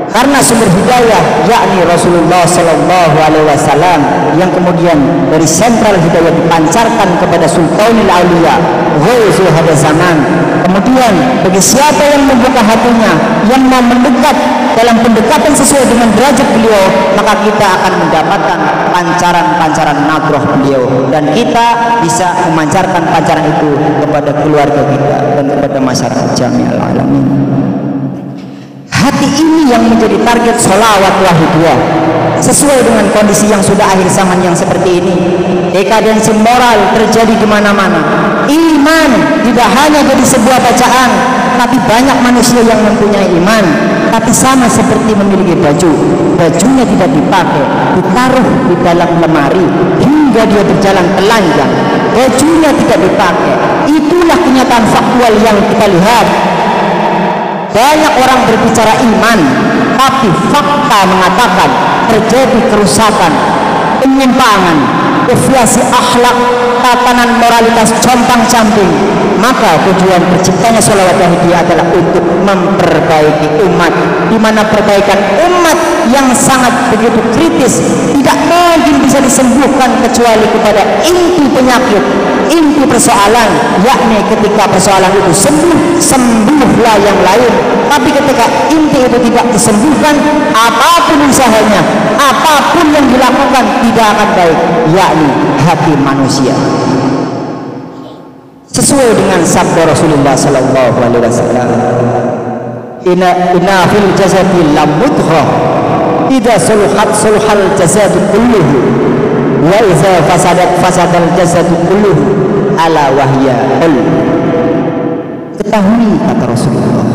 Speaker 4: Karena sumber hidayah yakni Rasulullah sallallahu alaihi wasallam, yang kemudian dari sentral hidayah dipancarkan kepada Sultanul Auliya Ghausul Hada Zaman. Kemudian bagi siapa yang membuka hatinya, yang mau mendekat dalam pendekatan sesuai dengan derajat beliau, maka kita akan mendapatkan pancaran-pancaran nadroh beliau, dan kita bisa memancarkan pancaran itu kepada keluarga kita dan kepada masyarakat jami'al alamin. Hati ini yang menjadi target sholawat wahidiyah, sesuai dengan kondisi yang sudah akhir zaman yang seperti ini. Dekadensi moral terjadi di mana-mana. Iman tidak hanya jadi sebuah bacaan, tapi banyak manusia yang mempunyai iman, tapi sama seperti memiliki baju, bajunya tidak dipakai, ditaruh di dalam lemari hingga dia berjalan telanjang, bajunya tidak dipakai. Itulah kenyataan faktual yang kita lihat. Banyak orang berbicara iman, tapi fakta mengatakan terjadi kerusakan, penyimpangan, deviasi akhlak, tatanan moralitas compang-camping. Maka tujuan terciptanya sholawat wahidiyah adalah untuk memperbaiki umat, di mana perbaikan umat yang sangat begitu kritis tidak mungkin bisa disembuhkan kecuali kepada inti penyakit, inti persoalan, yakni ketika persoalan itu sembuhlah yang lain. Tapi ketika inti itu tidak disembuhkan, apapun usahanya, apapun yang dilakukan tidak akan baik, yakni hati manusia. Sesuai dengan sabda Rasulullah sallallahu alaihi wasallam, inna fil jasadi lamudghah idza suluhat suluhal jasadu kulluhu wa idza fasadal jasadu kulluhu ala wahya qalb. Ketahui, kata Rasulullah,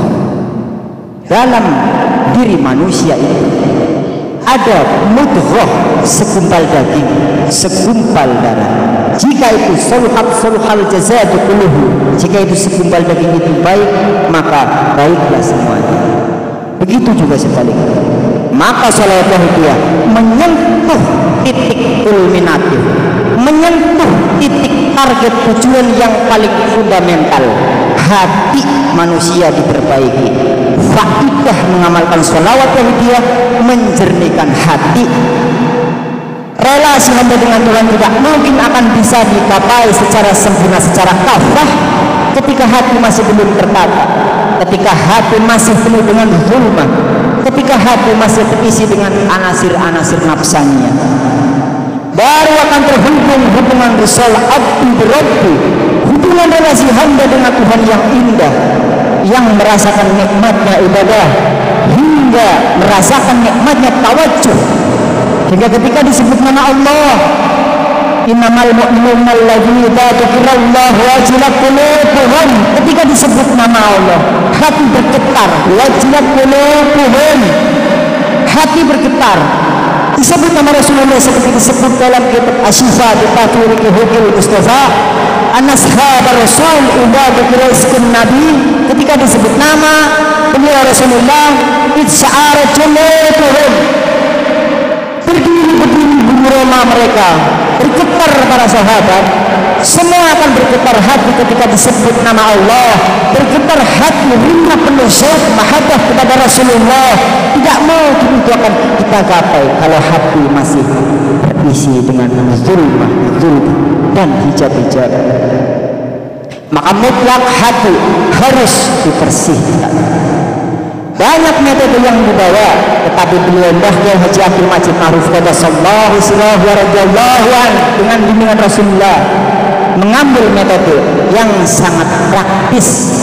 Speaker 4: dalam diri manusia itu ada mudghah, segumpal daging, segumpal darah. Jika itu soluhal jasadu kulluhu, jika itu segumpal daging itu baik, maka baiklah semuanya. Begitu juga sebaliknya. Maka sholawat wahidiyah menyentuh titik kulminatif, menyentuh titik target tujuan yang paling fundamental. Hati manusia diperbaiki. Faidah mengamalkan sholawat wahidiyah menjernihkan hati. Relasi hamba dengan Tuhan tidak mungkin akan bisa dicapai secara sempurna, secara kafah, ketika hati masih belum tertata, ketika hati masih penuh dengan zulmah, ketika hati masih terisi dengan anasir-anasir nafsanya. Baru akan terhubung hubungan risal abdi birabbi, hubungan relasi hamba dengan Tuhan yang indah, yang merasakan nikmatnya ibadah hingga merasakan nikmatnya tawajuh. Hingga ketika disebut nama Allah, Innamal mu'minuna alladzina idza dzukirallahu wajilat qulubuhum. Ketika disebut nama Allah, hati bergetar. Wajilat qulubuhum, hati bergetar. Disebut nama Rasulullah seperti disebut dalam kitab Asy-Syifa bi Tafsir Hukul Mustafa, An-Ashab Rasul idza dzukira ismun Nabi. Ketika disebut nama beliau Rasulullah, isya'arat qulubuhum, berdiri gurama mereka, bergetar para sahabat. Semua akan bergetar hati ketika disebut nama Allah, bergetar hati, rindu penuh syauq mahabbah kepada Rasulullah. Tidak mau itu akan kita gapai kalau hati masih terisi dengan zulmah dan hijab-hijab. Maka mutlak hati harus dibersihkan. Banyak metode yang dibawa, tetapi beliau Mbah Haji Abdul Majid Ma'ruf Qaddasallahu sirrahu wa radhiyallahu anhu dengan bimbingan Rasulullah mengambil metode yang sangat praktis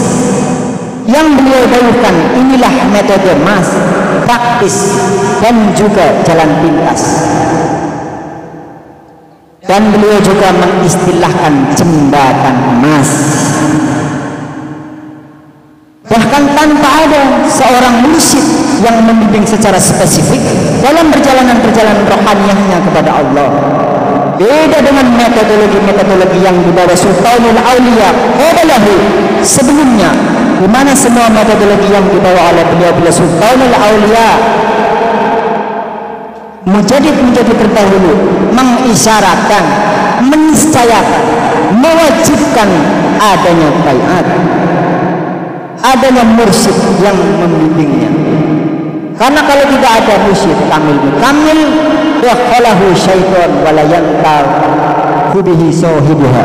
Speaker 4: yang beliau dahulukan. Inilah metode mas, praktis dan juga jalan pintas. Dan beliau juga mengistilahkan jembatan emas. Bahkan tanpa ada seorang mursyid yang membimbing secara spesifik dalam perjalanan-perjalanan rohaniahnya kepada Allah. Beda dengan metodologi yang dibawa Sultanul Auliya qablahu sebelumnya, di mana semua metodologi yang dibawa oleh beliau Sultanul Auliya menjadi terdahulu mengisyaratkan, meniscayakan, mewajibkan adanya baiat, adanya mursyid yang membimbingnya. Karena kalau tidak ada mursyid kamil wa qalahu syaitan wala yantahu bihi sahibuha,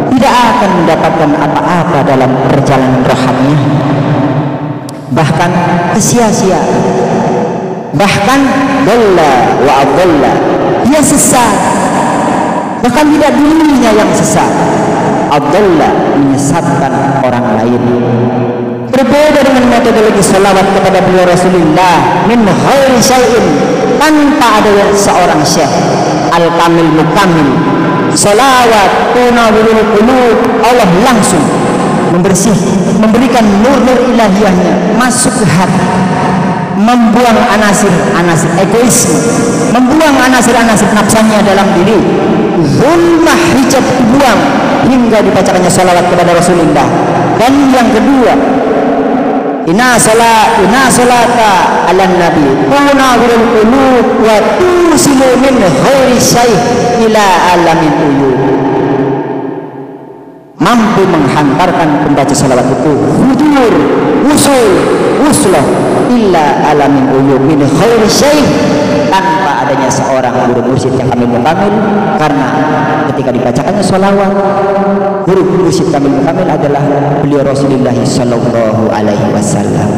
Speaker 4: tidak akan mendapatkan apa-apa dalam perjalanan rohaninya, bahkan sia-sia, bahkan dhalla wa adalla, dia sesat, bahkan tidak dirinya yang sesat, adalla menyesatkan orang lain. Berbeda dengan metodologi salawat kepada beliau Rasulullah min ghairi syai'in, tanpa ada seorang syekh al-kamil mukamil. Salawat tunawirul qulub, Allah langsung memberikan nur-nur ilahiyahnya masuk ke hati, membuang anasir-anasir egoisme, membuang anasir-anasir nafsanya dalam diri. Zulmah hijab dibuang hingga dibacakannya salawat kepada Rasulullah. Dan yang kedua, inna salata ala nabi tunawirul qulub wa tusilu min ghairi syai' ila alamin uyub. Mampu menghantarkan pembaca salawat itu hudur, uslah illa alamin uyub min ghairi syai', tanpa adanya seorang guru mursyid yang kamil, karena ketika dibacakannya salawat, guru mursyid kamil adalah beliau Rasulullah sallallahu alaihi wasallam.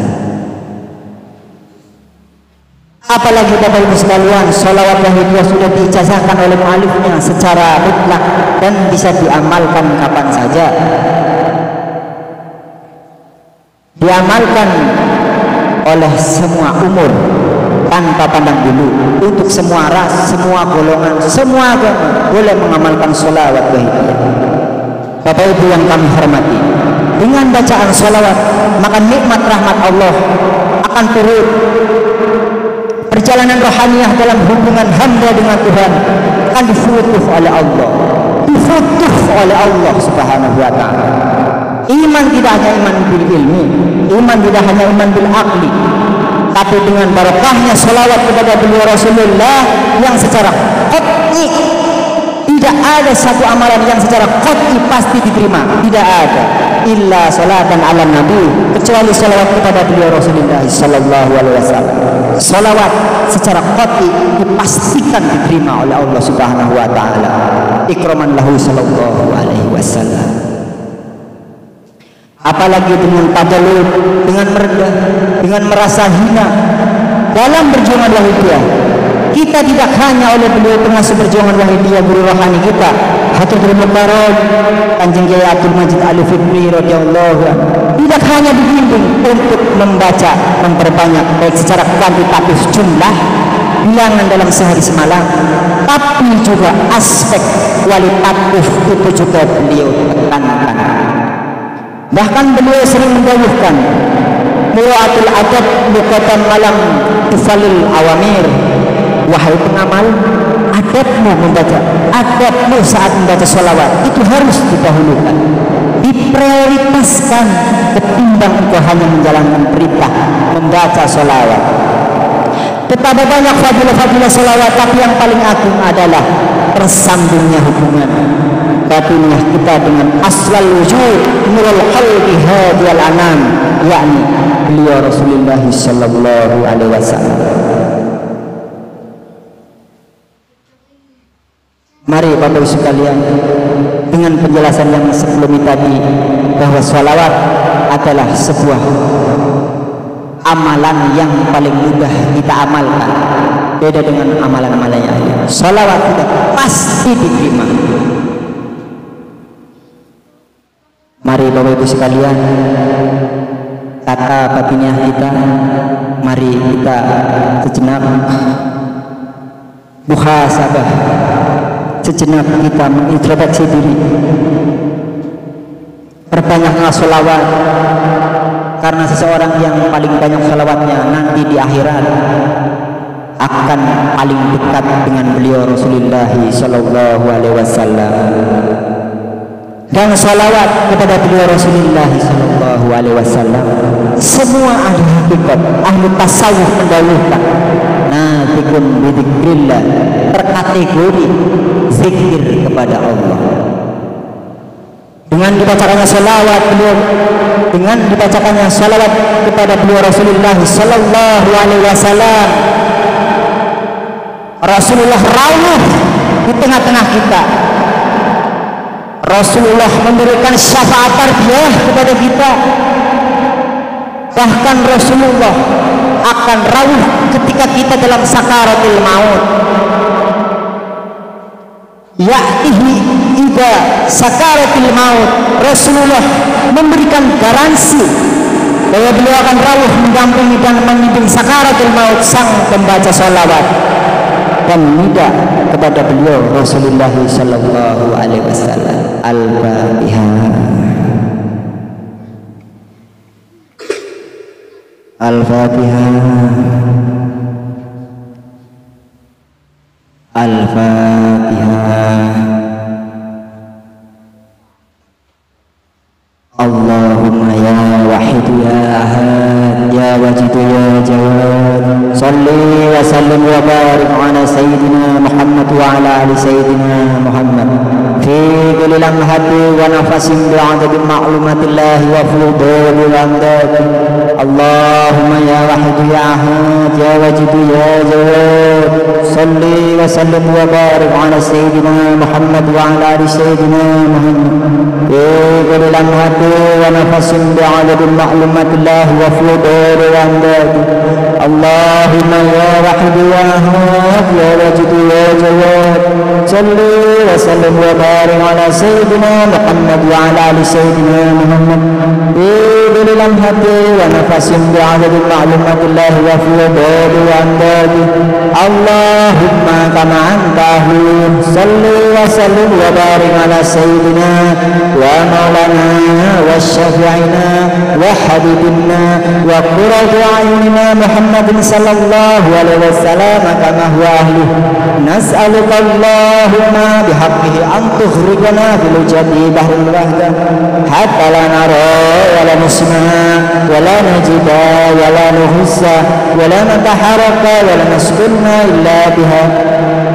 Speaker 4: Apalagi Bapak Ibu sekalian, salawat yang itu sudah diijazahkan oleh mu'alifnya secara mutlak dan bisa diamalkan kapan saja, diamalkan oleh semua umur tanpa pandang bulu, untuk semua ras, semua golongan, semua agama boleh mengamalkan salawat wahidiyah. Bapak Ibu yang kami hormati, dengan bacaan salawat maka nikmat rahmat Allah akan turun. Perjalanan rohaniah dalam hubungan hamba dengan Tuhan akan difutuh oleh Allah, subhanahu wa ta'ala. Iman tidak hanya iman bil ilmi, iman tidak hanya iman bil aqli, tapi dengan barokahnya salawat kepada beliau Rasulullah yang secara qat'i, tidak ada satu amalan yang secara qat'i pasti diterima, tidak ada illa salatan ala nabi, kecuali salawat kepada beliau Rasulullah sallallahu alaihi wasallam. Salawat secara qat'i dipastikan diterima oleh Allah subhanahu wa ta'ala, ikraman lahu sallallahu alaihi wasallam. Apalagi dengan tadallud, dengan merendah, dengan merasa hina dalam perjuangan wahidiyah. Kita tidak hanya oleh beliau pengasuh perjuangan wahidiyah, guru rohani kita Hadratul Mukarram Kanjeng Kiai Abdul Majid Al-Fikri radhiyallahu anhu, tidak hanya dibimbing untuk membaca, memperbanyak baik secara kuantitatif jumlah bilangan dalam sehari semalam, tapi juga aspek kualitatif itu juga beliau tekankan. Bahkan beliau sering mendawuhkan, mu'atul adab luqatan malam tufalil awamir. Wahai pengamal, adabmu saat membaca sholawat itu harus didahulukan, diprioritaskan ketimbang engkau hanya menjalankan perintah membaca sholawat. Betapa banyak fadilah-fadilah sholawat, tapi yang paling agung adalah tersambungnya hubungan batiniah kita dengan aswal wujud nurul qalbi hadiyal anam, yakni beliau Rasulullah sallallahu alaihi wasallam. Mari Bapak Ibu sekalian, dengan penjelasan yang sebelum tadi bahwa sholawat adalah sebuah amalan yang paling mudah kita amalkan, beda dengan amalan-amalan yang lain. Sholawat kita pasti diterima. Mari Bapak Ibu sekalian, kata batiniah kita, mari kita sejenak muhasabah, sejenak kita mengintrospeksi diri, perbanyaklah sholawat, karena seseorang yang paling banyak sholawatnya nanti di akhirat akan paling dekat dengan beliau Rasulullah sallallahu alaihi wasallam. Dan sholawat kepada beliau Rasulullah sallallahu alaihi wasallam semua ahli hakikat, ahli tasawuf mendahulukan natikun bidzikrillah, terkategori zikir kepada Allah. Dengan dibacakannya sholawat beliau, dengan dibacakannya sholawat kepada beliau Rasulullah sallallahu alaihi wasallam, Rasulullah rawuh di tengah-tengah kita. Rasulullah memberikan syafaat tarbiyah kepada kita. Bahkan Rasulullah akan rawuh ketika kita dalam sakaratul maut. Ya'tihi ida sakaratul maut. Rasulullah memberikan garansi bahwa beliau akan rawuh mendampingi dan memimpin sakaratul maut sang pembaca sholawat, dan nida kepada beliau Rasulullah sallallahu alaihi wasallam. Al-Fatihah. Al-Fatihah. Al-Fatihah. Allahumma ya wahid ya ahad ya wajid ya jawad, salli wa sallim wa barik ala sayyidina Muhammad wa ala ali sayyidina Muhammad fi kulli lamhati wa nafasin bi'adadi ma'lumatillahi wa fuduli wa amdadi. Allahumma ya wahid ya ahad ya wajid ya jawad, salli wa sallim wa barik ala sayyidina Muhammad wa ala ali sayyidina Muhammad fi kulli lamhati wa nafasin bi'adadi ma'lumatillahi wa fuduli wa amdadi. Allahumma ya wahid ya ahad ya wajid ya jawad, salli wa sallim wa barik ala sayyidina Muhammad wa ala ali sayyidina Muhammad bi kulli lamhati wa nafasin bi'adadi ma'lumatillahi wa fuduli wa amdadi. Allahumma kama anta ahlun, salli wa sallim wa barik ala sayyidina wa maulana wa syafi'ina wa habibina wa qurratu a'yunina Muhammadin sallallahu alaihi wasallam kama huwa ahluh. Nas'aluka Allahumma bihaqqihi an tukhrijana bil jannati bahrul wahdah hatta la nara wa la nusma wa la najida wa la nuhissa wa la nataharaka wa la naskunna illa biha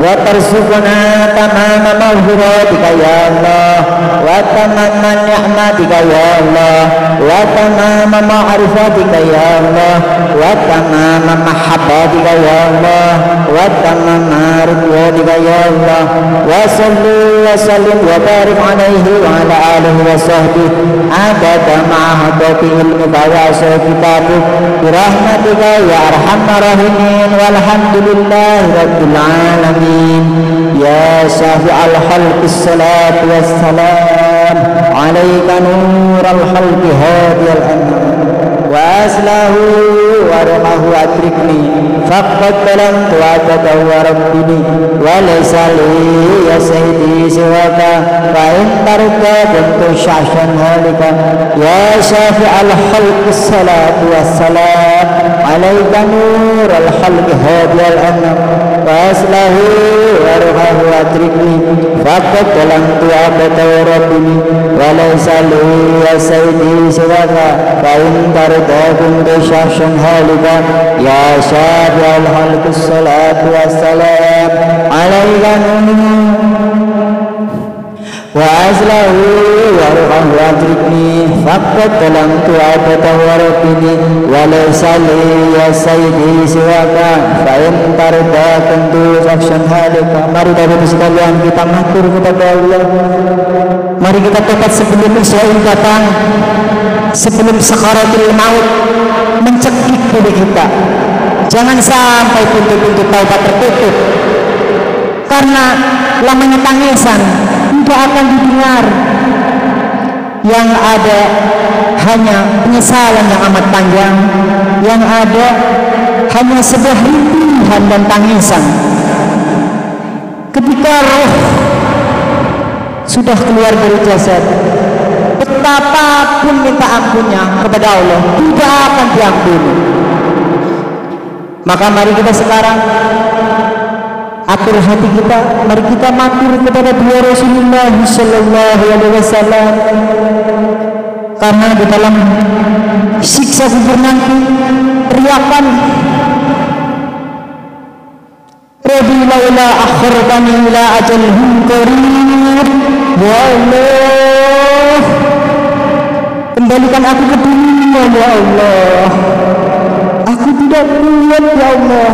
Speaker 4: wa tarzuqna tamama mawhuratika ya Allah wa tamama ni'matika ya Allah wa tamama ma'rifatika ya Allah wa tamama mahabbatika ya Allah wa tamama ridwanika ya Allah wa salli wa sallim wa barik alaihi wa ala alihi wa sahbihi adada ma'ahadati ilmika wa asal kitabuk birahmatika ya arhamar rahimin walhamdulillahi rabbil alamin. Ya syafi'al khalqis salatu wassalam alaika nural khalqi hadiyal anam وأصله ورمه أدركني فقد بلغت عبده وربني وليس لي يا سيدي سواك فإن تركت كنت شعشا هالكا يا شافع الخلق الصلاة والسلام عليك نور الخلق هادي الأنام وأصله ورمه أدركني فقد بلغت عبده وربني وليس لي يا سيدي سواك فإن تركت كنت شعشا هالكا يا شافع الخلق الصلاة والسلام عليك وأزله ورغه أدركني فقد ظلمت عبده وربني وليس لي يا سيدي سواك فإن ترضى كنت شخصا هالكا. Mari Bapak Ibu sekalian kita matur kepada Allah. Mari kita tobat sebelum Israel datang, sebelum sakaratul maut mencekik diri kita. Jangan sampai pintu-pintu taubat tertutup, karena lamanya tangisan tidak akan didengar. Yang ada hanya penyesalan yang amat panjang, yang ada hanya sebuah rintihan dan tangisan. Ketika roh sudah keluar dari jasad, betapapun minta ampunnya kepada Allah tidak akan diampuni. Maka mari kita sekarang atur hati kita, mari kita matur kepada beliau Rasulullah sallallahu alaihi wasallam, karena di dalam siksa kubur nanti teriakan Rabbi laula akhartani ila ajalin qarib, ya Allah kembalikan aku ke dunia ya Allah, aku tidak kuat ya Allah,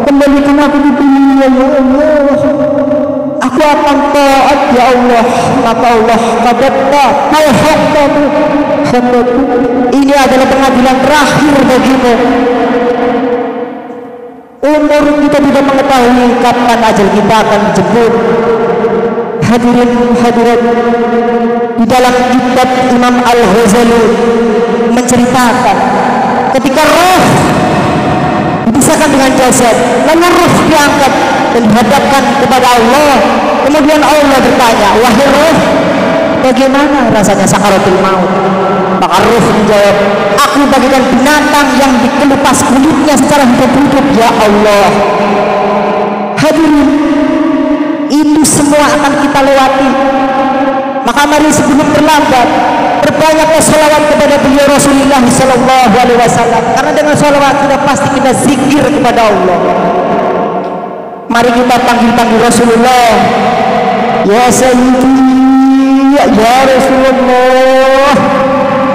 Speaker 4: kembalikan aku ke dunia ya Allah, aku akan taat ya Allah. Maka Allah katakan al-haqqatu haqqatu, ini adalah pengadilan terakhir bagimu. Umur kita tidak mengetahui kapan ajal kita akan dijemput. Hadirin hadirat, di dalam kitab Imam Al-Ghazali menceritakan ketika roh dipisahkan dengan jasad, lalu roh diangkat dan dihadapkan kepada Allah. Kemudian Allah bertanya, wahai roh, bagaimana rasanya sakaratul maut? Maka roh menjawab, aku bagaikan binatang yang dikelupas kulitnya secara hidup-hidup ya Allah. Hadirin, itu semua akan kita lewati. Maka mari sebelum terlambat perbanyaklah sholawat kepada beliau Rasulullah sallallahu alaihi wasallam, karena dengan sholawat kita pasti kita zikir kepada Allah. Mari kita panggil Rasulullah, ya Sayyidi ya Rasulullah,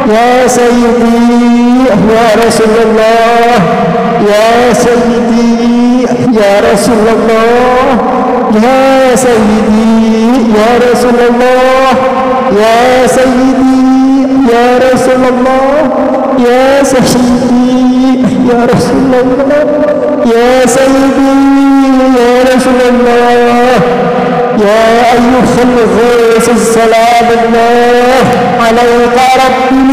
Speaker 4: ya Sayyidi ya Rasulullah, ya Sayyidi ya Rasulullah, ya Sayyidi ya Rasulullah, ya Sayyidi ya Rasulullah, ya Sayyidi ya Rasulullah, ya Sayyidi ya Rasulullah, ya ayyuhal ghaus salamullah alaika rabbi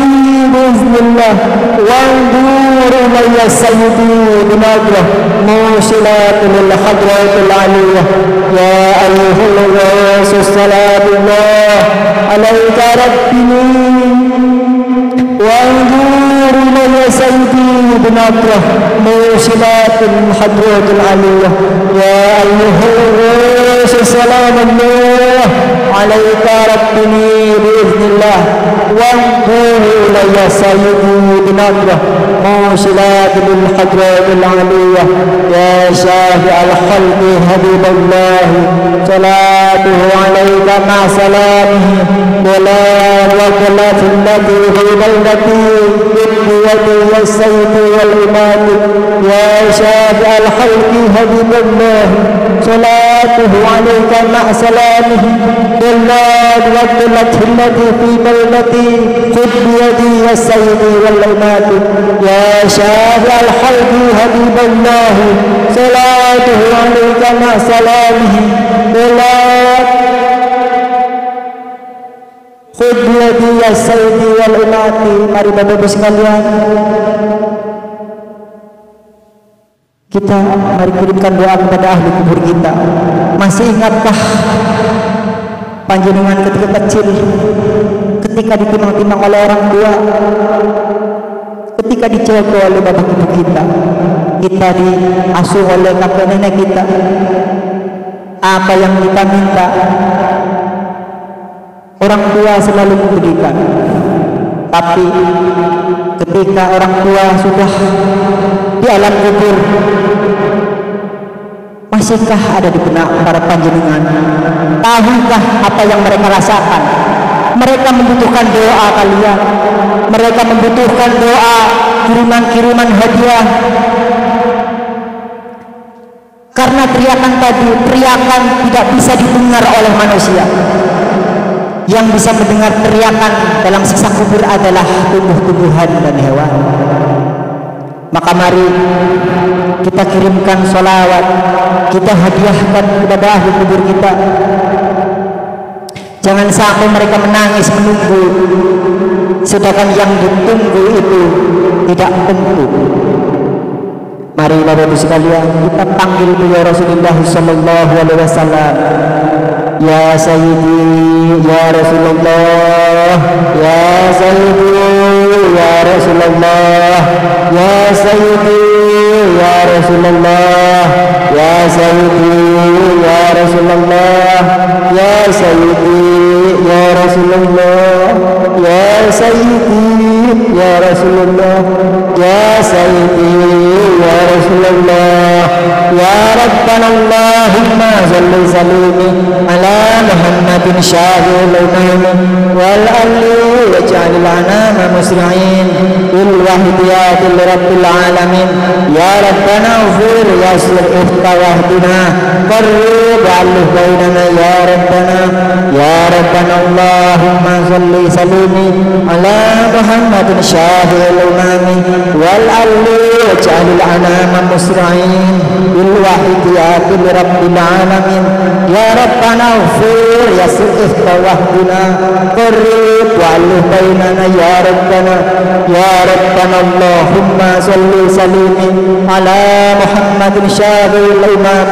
Speaker 4: biiznillah wanzur ya Sayyidi binadrah musilatul hadratul aliyah, ya ayyuhal ghaus salamullah alaika rabbi wanzur ya Sayyidi binadrah musilatul hadratul aliyah, ya ayyuhal ghaus salamullah alaika rabbi biiznillah wanzur ya Sayyidi binadrah musilatul hadratul aliyah, ya syafi'al khalqi habiballah salatuhu alaika ma salamihi wala waqlati allati fi baydati bidiyati ya sayyidi wal imati, ya syafi'al khalqi habiballah salatuhu alaika ma salamihi wala waqlati allati fi baydati bidiyati ya sayyidi wal imati, ya syafi'al khalqi habiballah salatuhu alaika ma salamihi wala خذ بيدي ya sayyidi wal umati. Mari Bapak-Ibu sekalian, kita mari kirimkan doa kepada ahli kubur kita. Masih ingatkah panjenengan ketika kecil, ketika ditimang-timang oleh orang tua, ketika dijaga oleh bapak ibu kita, kita diasuh oleh kakek nenek kita, apa yang kita minta orang tua selalu memberikan. Tapi ketika orang tua sudah di alam kubur, masihkah ada di benak para panjenengan? Tahukah apa yang mereka rasakan? Mereka membutuhkan doa kalian. Mereka membutuhkan doa, kiriman-kiriman hadiah. Karena teriakan tadi, teriakan tidak bisa didengar oleh manusia. Yang bisa mendengar teriakan dalam siksa kubur adalah tumbuh-tumbuhan dan hewan. Maka mari kita kirimkan sholawat, kita hadiahkan kepada ahli kubur kita. Jangan sampai mereka menangis menunggu, sedangkan yang ditunggu itu tidak tentu. Mari Bapak-Ibu sekalian, kita panggil beliau Rasulullah sallallahu alaihi wasallam. Ya Sayyidi ya Rasulullah, ya Sayyidi ya Rasulullah, ya Sayyidi ya Rasulullah, ya Sayyidi ya Rasulullah, ya Sayyidi ya Rasulullah, ya Sayyidi ya Rasulullah, ya Sayyidi ya Rasulullah, ya Rabbana Allahumma salli salimi ala Muhammadin syahidil umam wal ali waj'alil anama musri'in bil wahdiyatil rabbil alamin. Ya Rabbana ufir yasir iftawahdina qarrib alih bainana ya Rabbana. Ya Rabbana Allahumma salli salimi ala Muhammadin syahidil umam wal ali waj'alil anama musri'in bil wahdiyatil rabbil alamin. Ya Rabbana ufir yasir iftawahdina qarrib alih bainana ya Rabbana. Ya Rabbana Allahumma salli salimi ala Muhammadin syahidil umam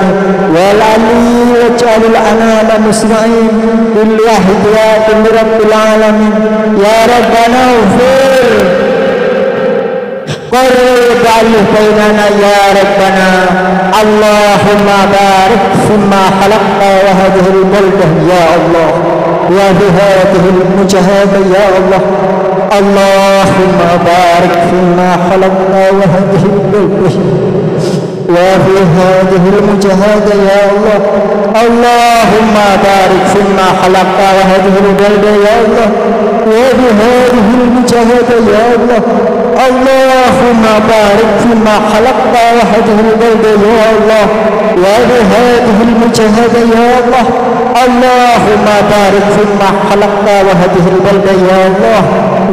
Speaker 4: wal ali waj'alil anama musri'in bil wahdiyatil rabbil alamin. Ya Rabbana ufir qarrib alih bainana ya Rabbana. Allahumma barik fima khalaqta wa hadhil baldah ya Allah wa bihadhil mujahadah ya Allah. Allahumma barik fima khalaqta wa hadhil baldah wa bihadhil mujahadah ya Allah. Allahumma barik fima khalaqta wa hadhil baldah ya Allah wa bihadhil mujahadah ya Allah. Allahumma barik fima khalaqta wa hadhil baldah ya Allah wa bihadhil mujahadah ya Allah. Allahumma barik fima khalaqta wa hadhil baldah ya Allah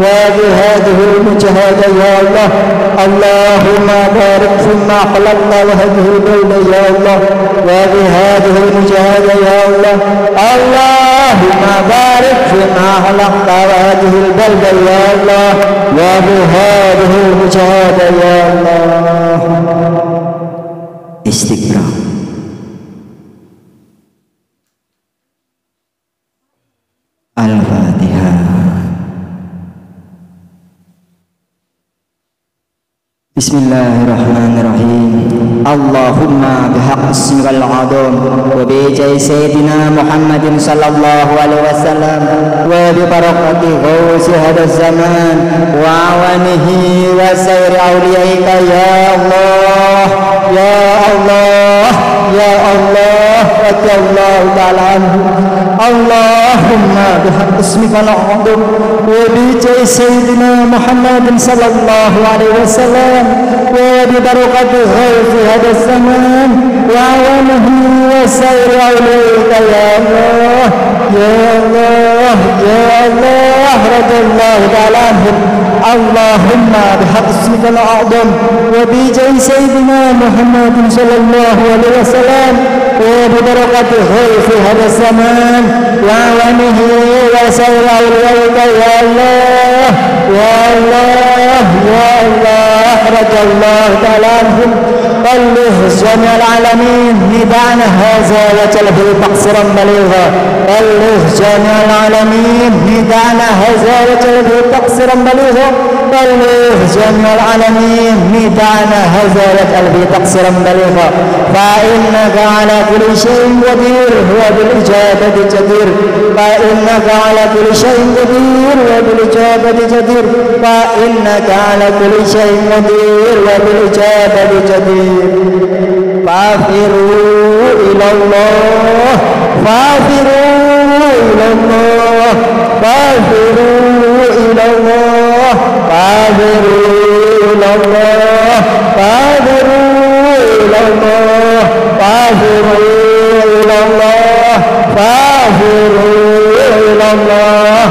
Speaker 4: wa bihadhil mujahadah ya Allah. Allahumma barik fima khalaqta wa hadhil baldah ya Allah wa bihadhil mujahadah ya Allah. Allahumma barik fima khalaqta wa hadhil baldah ya Allah wa bihadhil mujahadah ya Allah. Istighfar. Al-Fatihah. Bismillahirrahmanirrahim. Allahumma bihaq ismikal azam wa bijai sayyidina Muhammadin sallallahu alaihi wasallam wa bi barakati ghausi hadaz zaman wa awanihi wa sayri awliyaika ya Allah ya Allah ya Allah wa Allah ta'ala anhu. Allahumma bihaq ismikal azam wa bijai sayyidina Muhammadin sallallahu alaihi wasallam wa bi barakati ghausi hadaz zaman wa awanihi wa sayri awliyaika ya Allah ya Allah ya Allah radallahu ta'ala anhu. Allahumma bihaq ismikal azam wa bijai sayyidina Muhammadin sallallahu alaihi wasallam وببركة خلف هذا الزمان وعوامه وسائر أوليائك يا الله يا الله يا الله رضي الله تعالى عنهم بلغ جميع العالمين نداءنا هذا وجله تقصيرا بليغا بلغ جميع العالمين نداءنا هذا وجله تقصيرا بليغا بلغ جميع العالمين نداءنا هذا وجله تقصيرا بليغا فإنك على كل شيء قدير وبالإجابة جدير فإنك على كل شيء قدير وبالإجابة جدير فإنك على كل شيء قدير وبالإجابة جدير فافروا إلى الله فافروا إلى الله فافروا إلى الله فافروا إلى الله فافروا إلى الله فافروا إلى الله فافروا إلى الله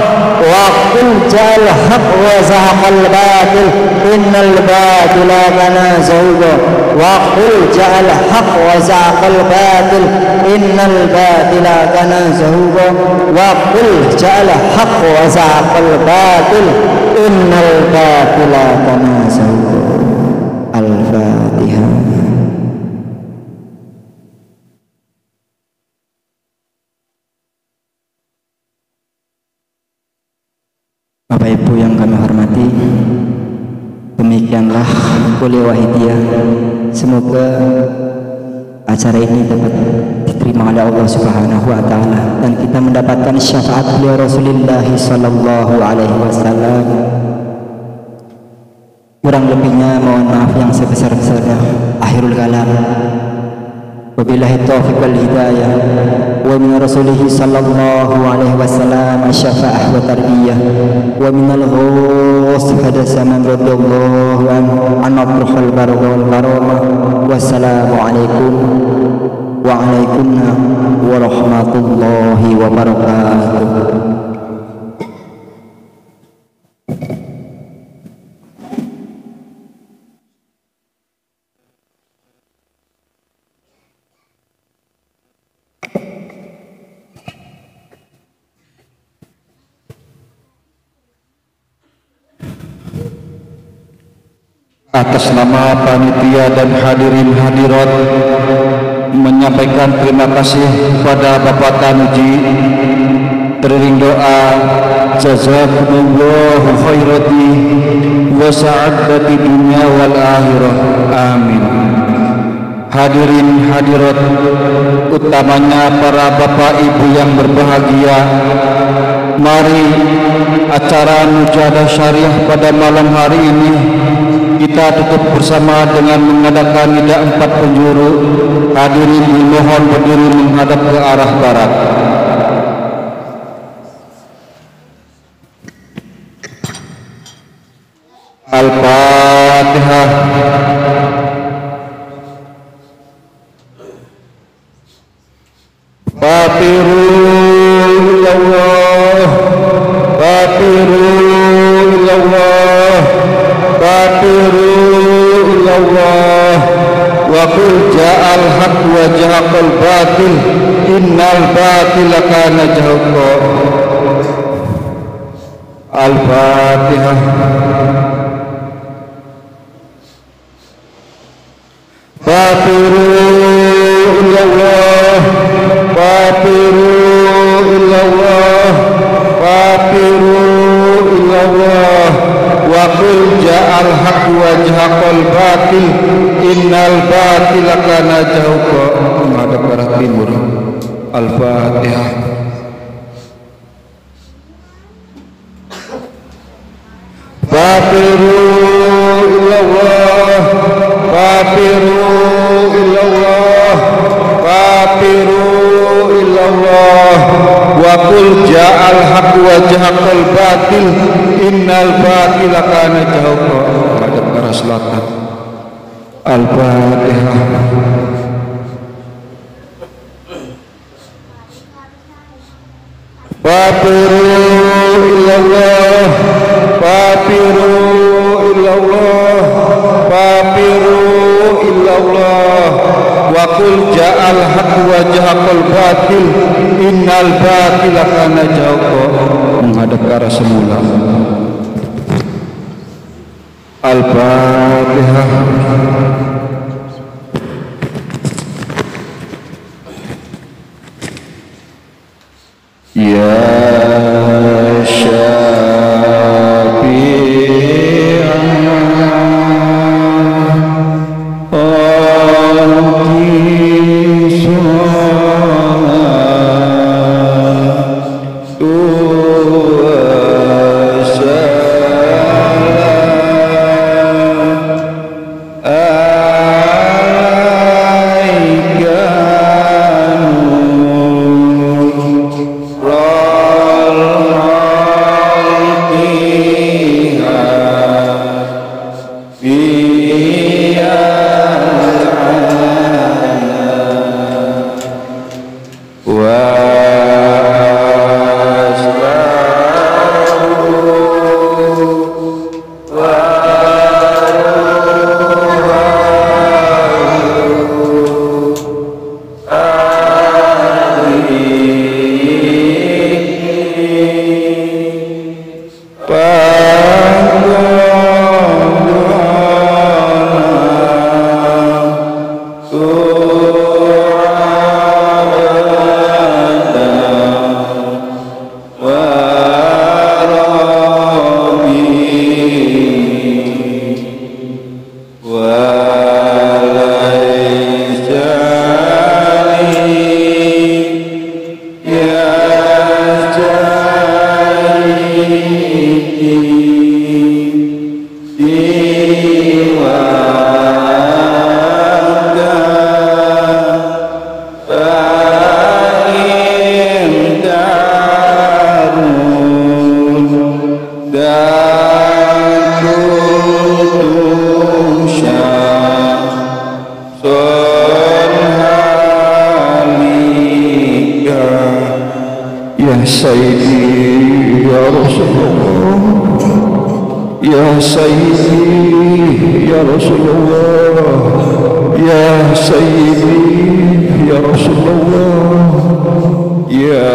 Speaker 4: وقل جاء الحق وزهق الباطل إن الباطل كان زهوقا وقل جاء الحق وزهق الباطل إن الباطل كان زهوقا وقل جاء الحق وزهق الباطل إن الباطل كان زهوقا. الفاتحة. Bapak Ibu yang kami hormati, demikianlah kuliah wahidiyah. Semoga acara ini dapat diterima oleh Allah Subhanahu wa taala dan kita mendapatkan syafaat beliau Rasulullah sallallahu alaihi wasallam. Kurang lebihnya mohon maaf yang sebesar-besarnya. Akhirul kalam. Wabillahi taufiq wal hidayah wa min rasulih sallallahu alaihi wasallam asy-syafa'ah wa tarbiyah wa min al-ghus hadasa man radallahu an abruhul barakah wal karamah. Wassalamu alaikum wa alaikumna warahmatullahi wabarakatuh.
Speaker 1: Atas nama panitia dan hadirin hadirat menyampaikan terima kasih kepada Bapak Tanuji, teriring doa jazakumullahu khairati wa sa'adati dunya wal akhirah, amin. Hadirin hadirat, utamanya para bapak ibu yang berbahagia, mari acara Mujahadah Syariah pada malam hari ini kita tutup bersama dengan mengadakan nida 4 penjuru. Hadirin dimohon berdiri menghadap ke arah barat. Al-Fatihah. Fatiru ilallah, fatiru ilallah, fatiru ilallah. Wa qul ja'al haq wa jahaqal batil innal batila kana zahuqa. Al-Fatihah. Fatiru ilallah, fatiru ilallah, fatiru ilallah. Wa qul ja'al haq wa jahaqal batil innal batila kana zahuqa. Menghadap ke arah timur. Al-Fatihah. Fatiru ilallah, fatiru ilallah, fatiru ilallah. Wa qul ja'al haq wa jahaqal batil innal batila kana zahuqa. Menghadap ke arah selatan. Al-Fatihah. Fatiru ilallah, fatiru ilallah, fatiru ilallah. Wa qul ja'al haq wa batil innal batila kana zahuqa, menghadap ke arah semula. Al-Fatihah. Ya Sayyidi ya Rasulullah, ya Sayyidi ya Rasulullah, ya Sayyidi ya Rasulullah, ya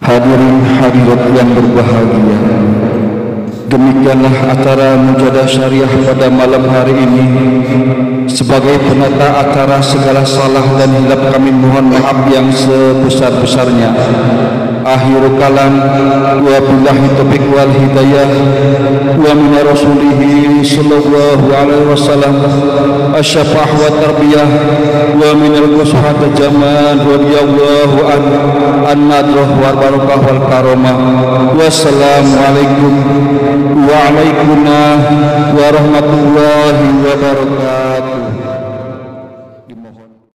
Speaker 1: Hadirin hadirat yang berbahagia, demikianlah acara mujadah syariah pada malam hari ini. Sebagai penata acara, segala salah dan hilap kami mohon maaf yang sebesar-besarnya. Akhirul kalam, wa billahi taufiq wal hidayah, wa min rasulihi sallallahu alaihi wasallam asyafah wa tarbiyah, wa min al-qushat jaman radhiyallahu an-nadrah wal barakah wal karamah. Wassalamualaikum wa alaikumussalam warahmatullahi wabarakatuh.